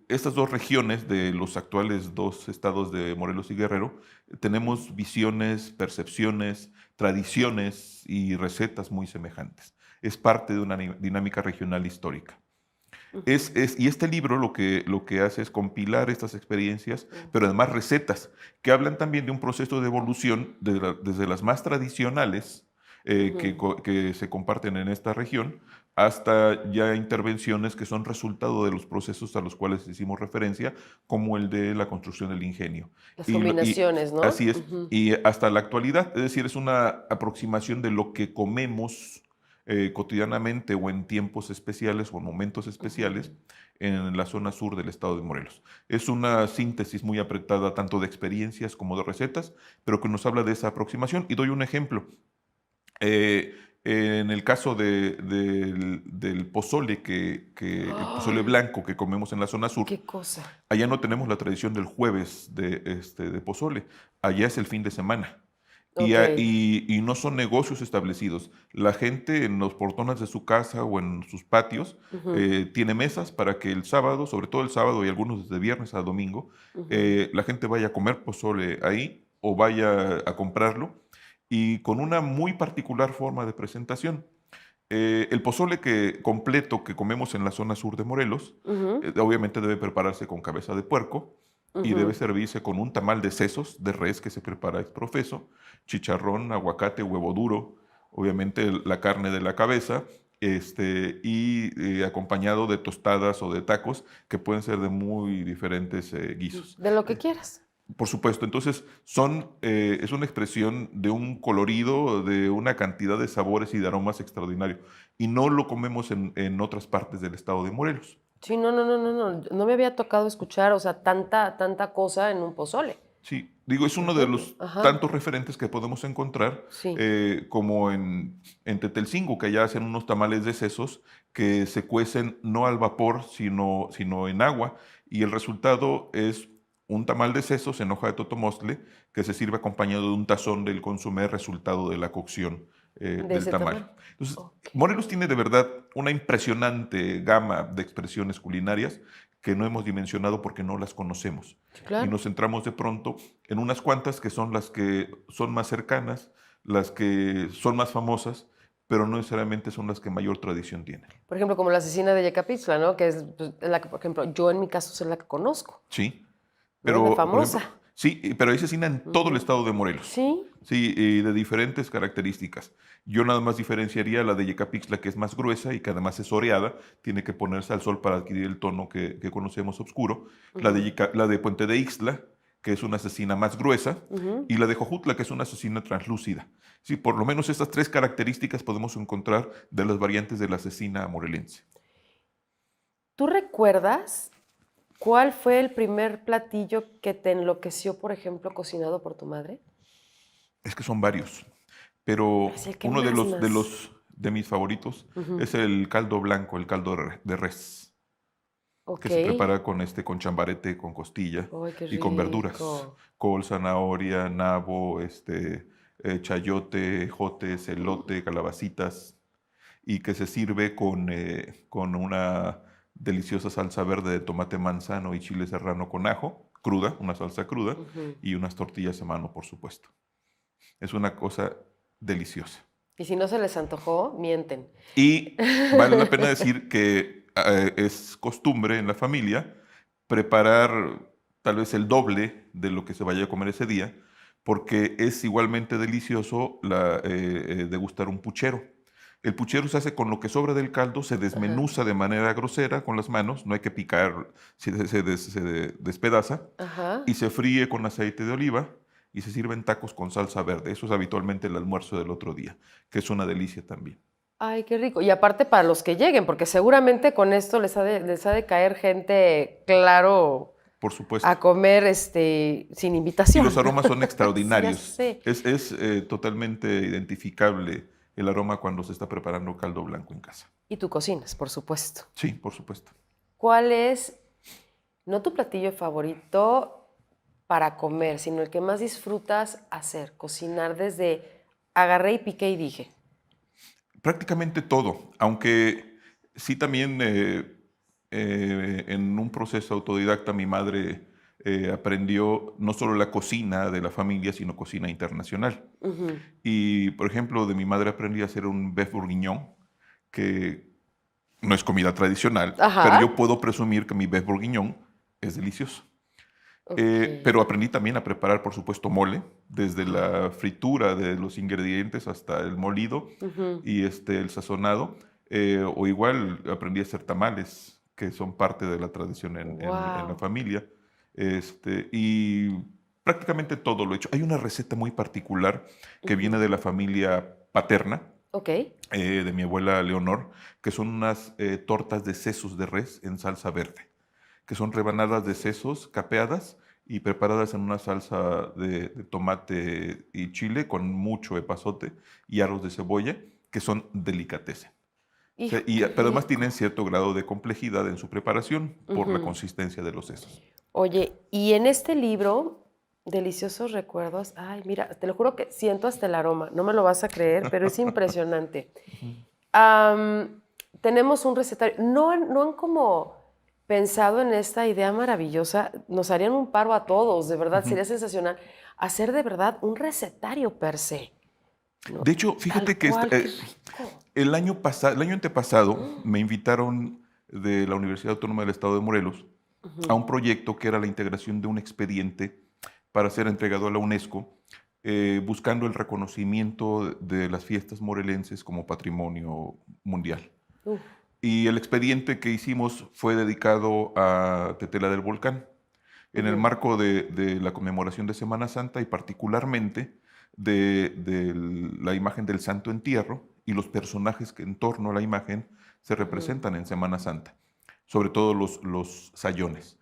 estas dos regiones de los actuales dos estados de Morelos y Guerrero, tenemos visiones, percepciones, tradiciones y recetas muy semejantes. Es parte de una dinámica regional histórica. Y este libro lo que hace es compilar estas experiencias, pero además recetas, que hablan también de un proceso de evolución desde las más tradicionales que se comparten en esta región, hasta ya intervenciones que son resultado de los procesos a los cuales hicimos referencia, como el de la construcción del ingenio. Las combinaciones, ¿no? Así es, y hasta la actualidad, es decir, es una aproximación de lo que comemos cotidianamente o en tiempos especiales o en momentos especiales en la zona sur del estado de Morelos. Es una síntesis muy apretada tanto de experiencias como de recetas, pero que nos habla de esa aproximación. Y doy un ejemplo. En el caso del pozole, el pozole blanco que comemos en la zona sur, ¡Qué cosa! allá no tenemos la tradición del jueves de pozole, allá es el fin de semana. Ok. Y no son negocios establecidos. La gente en los portones de su casa o en sus patios tiene mesas para que el sábado, sobre todo el sábado y algunos desde viernes a domingo, la gente vaya a comer pozole ahí o vaya a comprarlo, y con una muy particular forma de presentación. El pozole completo que comemos en la zona sur de Morelos, obviamente debe prepararse con cabeza de puerco, y debe servirse con un tamal de sesos de res que se prepara ex profeso, chicharrón, aguacate, huevo duro, obviamente la carne de la cabeza, y acompañado de tostadas o de tacos que pueden ser de muy diferentes guisos. De lo que quieras. Por supuesto, entonces es una expresión de un colorido, de una cantidad de sabores y de aromas extraordinario, y no lo comemos en otras partes del estado de Morelos. Sí, no me había tocado escuchar, o sea, tanta cosa en un pozole. Sí, digo, es uno de los tantos referentes que podemos encontrar, Sí. como en Tetelcingo, que allá hacen unos tamales de sesos que se cuecen no al vapor, sino en agua, y el resultado es un tamal de sesos en hoja de totomostle que se sirve acompañado de un tazón del consomé resultado de la cocción del ese tamal. tamal. Entonces, Ok. Morelos tiene de verdad una impresionante gama de expresiones culinarias que no hemos dimensionado porque no las conocemos. Sí, claro. Y nos centramos de pronto en unas cuantas que son las que son más cercanas, las que son más famosas, pero no necesariamente son las que mayor tradición tienen. Por ejemplo, como la asesina de Yecapixtla, ¿no? Que es pues, la que, por ejemplo, yo en mi caso es la que conozco. Sí, ¿No? pero La por famosa. ejemplo, sí, pero hay asesina en todo el estado de Morelos. Sí. Sí, y de diferentes características. Yo nada más diferenciaría la de Yecapixtla, que es más gruesa y que además es oreada, tiene que ponerse al sol para adquirir el tono que conocemos oscuro. La de Puente de Ixtla, que es una asesina más gruesa, y la de Jojutla, que es una asesina translúcida. Sí, por lo menos estas tres características podemos encontrar de las variantes de la asesina morelense. ¿Tú recuerdas cuál fue el primer platillo que te enloqueció, por ejemplo, cocinado por tu madre? Es que son varios, pero Es el que uno más. de mis favoritos es el caldo blanco, el caldo de res, Ok. que se prepara con chambarete, con costilla Ay, qué y con verduras, rico. col, zanahoria, nabo, chayote, jotes, elote, calabacitas, y que se sirve con una deliciosa salsa verde de tomate manzano y chile serrano con ajo, cruda, una salsa cruda, y unas tortillas a mano, por supuesto. Es una cosa deliciosa. Y si no se les antojó, mienten. Y vale la pena decir que es costumbre en la familia preparar tal vez el doble de lo que se vaya a comer ese día, porque es igualmente delicioso degustar un puchero. El puchero se hace con lo que sobra del caldo, se desmenuza de manera grosera con las manos, no hay que picar, se despedaza, Ajá. y se fríe con aceite de oliva y se sirven tacos con salsa verde. Eso es habitualmente el almuerzo del otro día, que es una delicia también. Ay, qué rico. Y aparte para los que lleguen, porque seguramente con esto les ha de caer gente, claro, Por supuesto. a comer sin Y invitación. los aromas son Ya extraordinarios. sé. Es totalmente identificable el aroma cuando se está preparando caldo blanco en casa. Y tú cocinas, por supuesto. Sí, por supuesto. ¿Cuál es, no tu platillo favorito para comer, sino el que más disfrutas hacer, cocinar desde agarré y piqué y dije? Prácticamente todo, aunque sí también en un proceso autodidacta mi madre aprendió no solo la cocina de la familia, sino cocina internacional. Y, por ejemplo, de mi madre aprendí a hacer un beef bourguignon, que no es comida tradicional, Ajá. pero yo puedo presumir que mi beef bourguignon es delicioso. Ok. Pero aprendí también a preparar, por supuesto, mole, desde la fritura de los ingredientes hasta el molido y el sazonado. O igual aprendí a hacer tamales, que son parte de la tradición en la Wow. familia. Y prácticamente todo lo he hecho. Hay una receta muy particular que viene de la familia paterna, Ok. de mi abuela Leonor, que son unas tortas de sesos de res en salsa verde, que son rebanadas de sesos capeadas y preparadas en una salsa de tomate y chile con mucho epazote y aros de cebolla, que son delicatessen. O sea, Hijo, qué pero además rico. tienen cierto grado de complejidad en su preparación por la consistencia de los sesos. Oye, y en este libro, Deliciosos Recuerdos, ay, mira, te lo juro que siento hasta el aroma, no me lo vas a creer, pero es impresionante. Tenemos un recetario, no han como pensado en esta idea maravillosa, nos harían un paro a todos, de verdad, sería sensacional, hacer de verdad un recetario per se. ¿No? De hecho, fíjate Tal que cual, qué rico. el año antepasado me invitaron de la Universidad Autónoma del Estado de Morelos a un proyecto que era la integración de un expediente para ser entregado a la UNESCO, buscando el reconocimiento de las fiestas morelenses como patrimonio mundial. Uf. Y el expediente que hicimos fue dedicado a Tetela del Volcán, en el marco de la conmemoración de Semana Santa y particularmente de la imagen del Santo Entierro y los personajes que en torno a la imagen se representan en Semana Santa, sobre todo los sayones.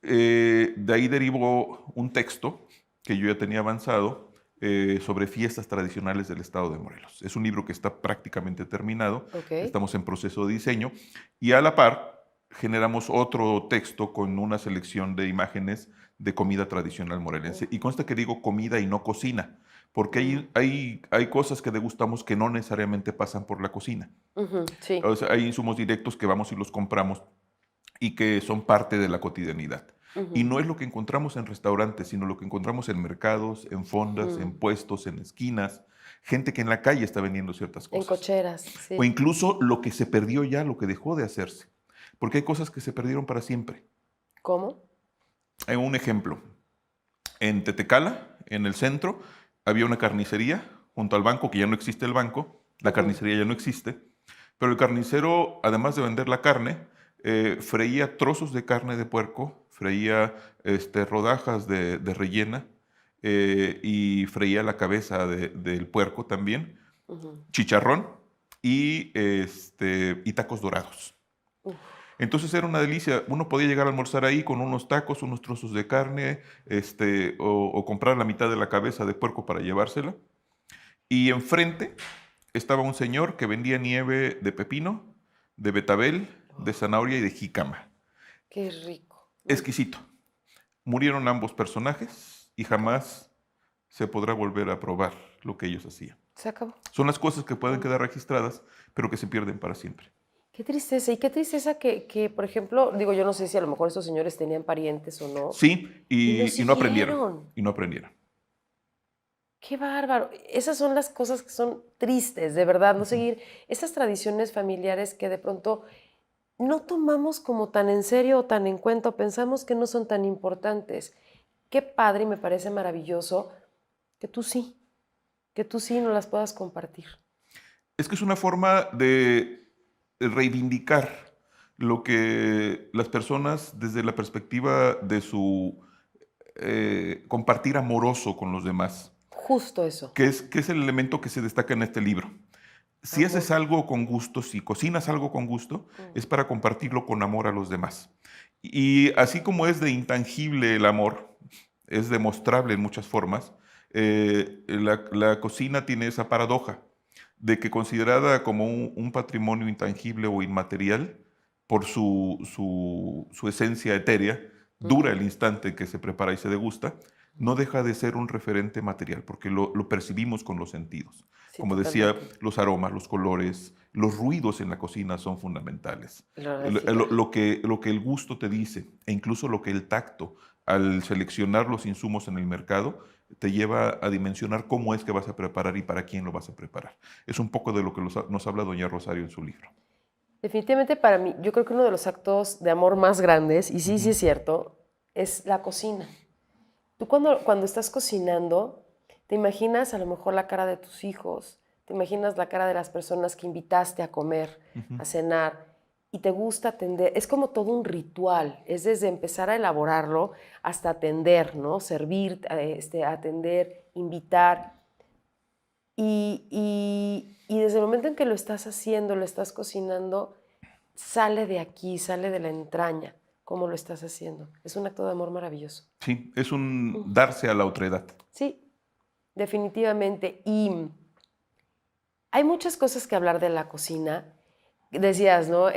De ahí derivó un texto que yo ya tenía avanzado sobre fiestas tradicionales del estado de Morelos. Es un libro que está prácticamente terminado, estamos en proceso de diseño y a la par generamos otro texto con una selección de imágenes de comida tradicional morelense. Y consta que digo comida y no cocina, porque hay cosas que degustamos que no necesariamente pasan por la cocina. Sí. O sea, hay insumos directos que vamos y los compramos y que son parte de la cotidianidad. Y no es lo que encontramos en restaurantes, sino lo que encontramos en mercados, en fondas, en puestos, en esquinas. Gente que en la calle está vendiendo ciertas En cosas. cocheras, sí. O incluso lo que se perdió ya, lo que dejó de hacerse. Porque hay cosas que se perdieron para siempre. ¿Cómo? Hay un ejemplo. En Tetecala, en el centro, había una carnicería junto al banco, que ya no existe el banco. La carnicería ya no existe. Pero el carnicero, además de vender la carne, freía trozos de carne de puerco, freía rodajas de rellena y freía la cabeza del puerco también, chicharrón y tacos dorados. Entonces era una delicia. Uno podía llegar a almorzar ahí con unos tacos, unos trozos de carne, o comprar la mitad de la cabeza de puerco para llevársela. Y enfrente estaba un señor que vendía nieve de pepino, de betabel, de zanahoria y de jícama. Qué rico. Exquisito. Murieron ambos personajes y jamás se podrá volver a probar lo que ellos hacían. Se acabó. Son las cosas que pueden quedar registradas, pero que se pierden para siempre. Qué tristeza. Y qué tristeza que, por ejemplo, digo, yo no sé si a lo mejor estos señores tenían parientes o no. Sí, Y y lo no aprendieron. siguieron. Y no aprendieron. Qué bárbaro. Esas son las cosas que son tristes, de verdad, no seguir esas tradiciones familiares que de pronto no tomamos como tan en serio o tan en cuenta, o pensamos que no son tan importantes. Qué padre y me parece maravilloso que tú sí nos las puedas compartir. Es que es una forma de reivindicar lo que las personas desde la perspectiva de su compartir amoroso con los demás, Justo eso. que es el elemento que se destaca en este libro. Si haces algo con gusto, si cocinas algo con gusto, es para compartirlo con amor a los demás. Y así como es de intangible el amor, es demostrable en muchas formas, la cocina tiene esa paradoja de que considerada como un patrimonio intangible o inmaterial, por su esencia etérea, dura el instante en que se prepara y se degusta, no deja de ser un referente material, porque lo percibimos con los sentidos. Sí, Como decía, totalmente. los aromas, los colores, los ruidos en la cocina son fundamentales. Lo Lo que el gusto te dice, e incluso lo que el tacto, al seleccionar los insumos en el mercado, te lleva a dimensionar cómo es que vas a preparar y para quién lo vas a preparar. Es un poco de lo que nos habla doña Rosario en su libro. Definitivamente para mí, yo creo que uno de los actos de amor más grandes, y sí es cierto, es la cocina. Tú cuando estás cocinando, te imaginas a lo mejor la cara de tus hijos, te imaginas la cara de las personas que invitaste a comer, a cenar, y te gusta atender. Es como todo un ritual, es desde empezar a elaborarlo hasta atender, ¿no? Servir, atender, invitar. Y desde el momento en que lo estás haciendo, lo estás cocinando, sale de aquí, sale de la entraña, cómo lo estás haciendo. Es un acto de amor maravilloso. Sí, es un darse a la otredad. Sí, definitivamente. Y hay muchas cosas que hablar de la cocina. Decías, ¿no?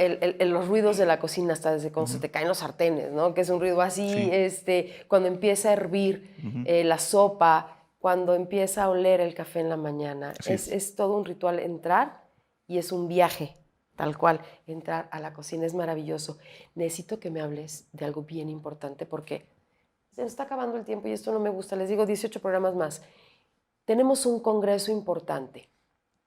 Los ruidos de la cocina, hasta desde cuando se te caen los sartenes, ¿no? Que es un ruido así, Sí. Cuando empieza a hervir la sopa, cuando empieza a oler el café en la mañana. Es todo un ritual entrar y es un viaje, tal cual. Entrar a la cocina es maravilloso. Necesito que me hables de algo bien importante porque se nos está acabando el tiempo y esto no me gusta. Les digo 18 programas más. Tenemos un congreso importante.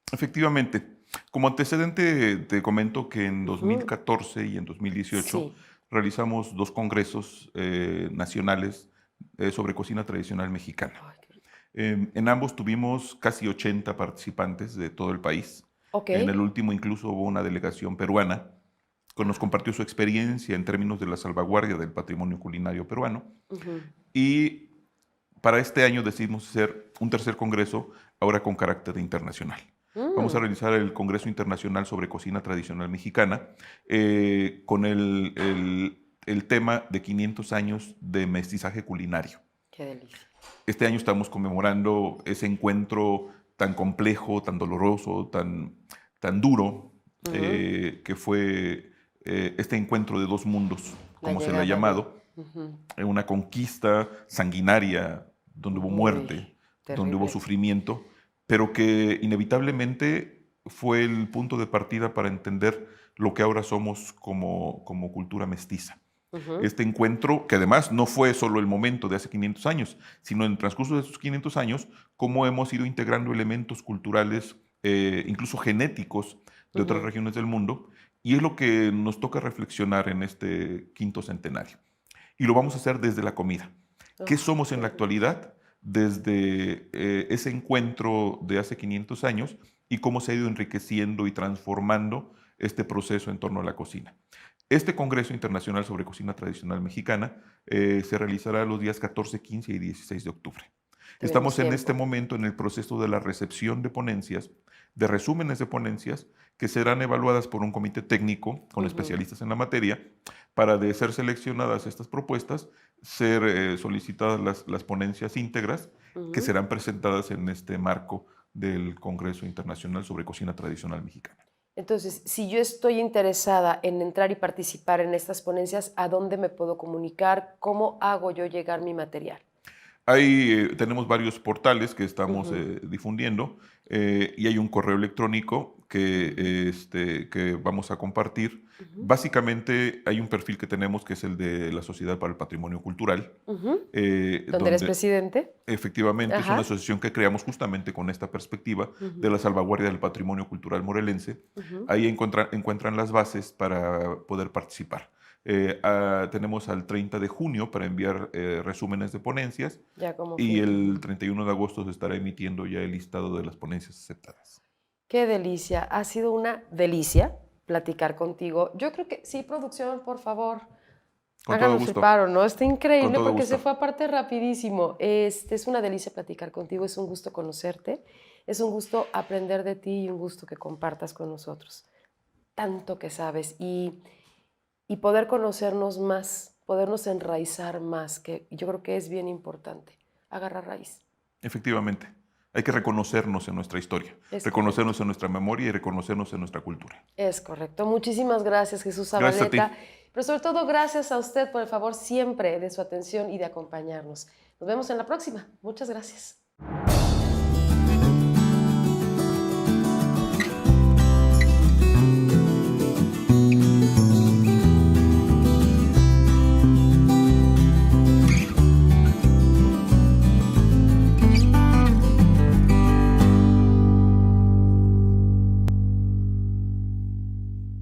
Efectivamente. Como antecedente, te comento que en 2014 y en 2018 realizamos 2 congresos nacionales sobre cocina tradicional mexicana. Ay, qué rico. En ambos tuvimos casi 80 participantes de todo el país. Ok. En el último incluso hubo una delegación peruana que nos compartió su experiencia en términos de la salvaguardia del patrimonio culinario peruano. Y para este año decidimos hacer un tercer congreso, ahora con carácter internacional. Vamos a realizar el Congreso Internacional sobre Cocina Tradicional Mexicana con el tema de 500 años de mestizaje culinario. Qué delicia. Este año estamos conmemorando ese encuentro tan complejo, tan doloroso, tan duro, que fue este encuentro de 2 mundos, como se le ha llamado. Una conquista sanguinaria, donde hubo muerte, donde hubo sufrimiento, pero que inevitablemente fue el punto de partida para entender lo que ahora somos como cultura mestiza. Este encuentro, que además no fue solo el momento de hace 500 años, sino en el transcurso de esos 500 años, cómo hemos ido integrando elementos culturales, incluso genéticos, de otras regiones del mundo, y es lo que nos toca reflexionar en este quinto centenario. Y lo vamos a hacer desde la comida. ¿Qué somos en la actualidad? Desde ese encuentro de hace 500 años y cómo se ha ido enriqueciendo y transformando este proceso en torno a la cocina. Este Congreso Internacional sobre Cocina Tradicional Mexicana se realizará los días 14, 15 y 16 de octubre. Estamos en este momento en el proceso de la recepción de ponencias, de resúmenes de ponencias, que serán evaluadas por un comité técnico con especialistas en la materia, para de ser seleccionadas estas propuestas, ser solicitadas las ponencias íntegras, que serán presentadas en este marco del Congreso Internacional sobre Cocina Tradicional Mexicana. Entonces, si yo estoy interesada en entrar y participar en estas ponencias, ¿a dónde me puedo comunicar? ¿Cómo hago yo llegar mi material? Ahí tenemos varios portales que estamos difundiendo y hay un correo electrónico que vamos a compartir. Básicamente hay un perfil que tenemos que es el de la Sociedad para el Patrimonio Cultural. ¿Donde eres presidente? Efectivamente, es una asociación que creamos justamente con esta perspectiva de la salvaguardia del patrimonio cultural morelense. Ahí encuentran las bases para poder participar. Tenemos al 30 de junio para enviar resúmenes de ponencias y el 31 de agosto se estará emitiendo ya el listado de las ponencias aceptadas. ¡Qué delicia! Ha sido una delicia platicar contigo. Yo creo que sí, producción, por favor, háganos el paro, ¿no? Está increíble porque se fue aparte rapidísimo. Es una delicia platicar contigo, es un gusto conocerte, es un gusto aprender de ti y un gusto que compartas con nosotros tanto que sabes y poder conocernos más, podernos enraizar más, que yo creo que es bien importante, agarrar raíz. Efectivamente, hay que reconocernos en nuestra historia, reconocernos en nuestra memoria y reconocernos en nuestra cultura. Es correcto. Muchísimas gracias, Jesús Zabaleta. Gracias a ti. Pero sobre todo, gracias a usted por el favor siempre de su atención y de acompañarnos. Nos vemos en la próxima. Muchas gracias.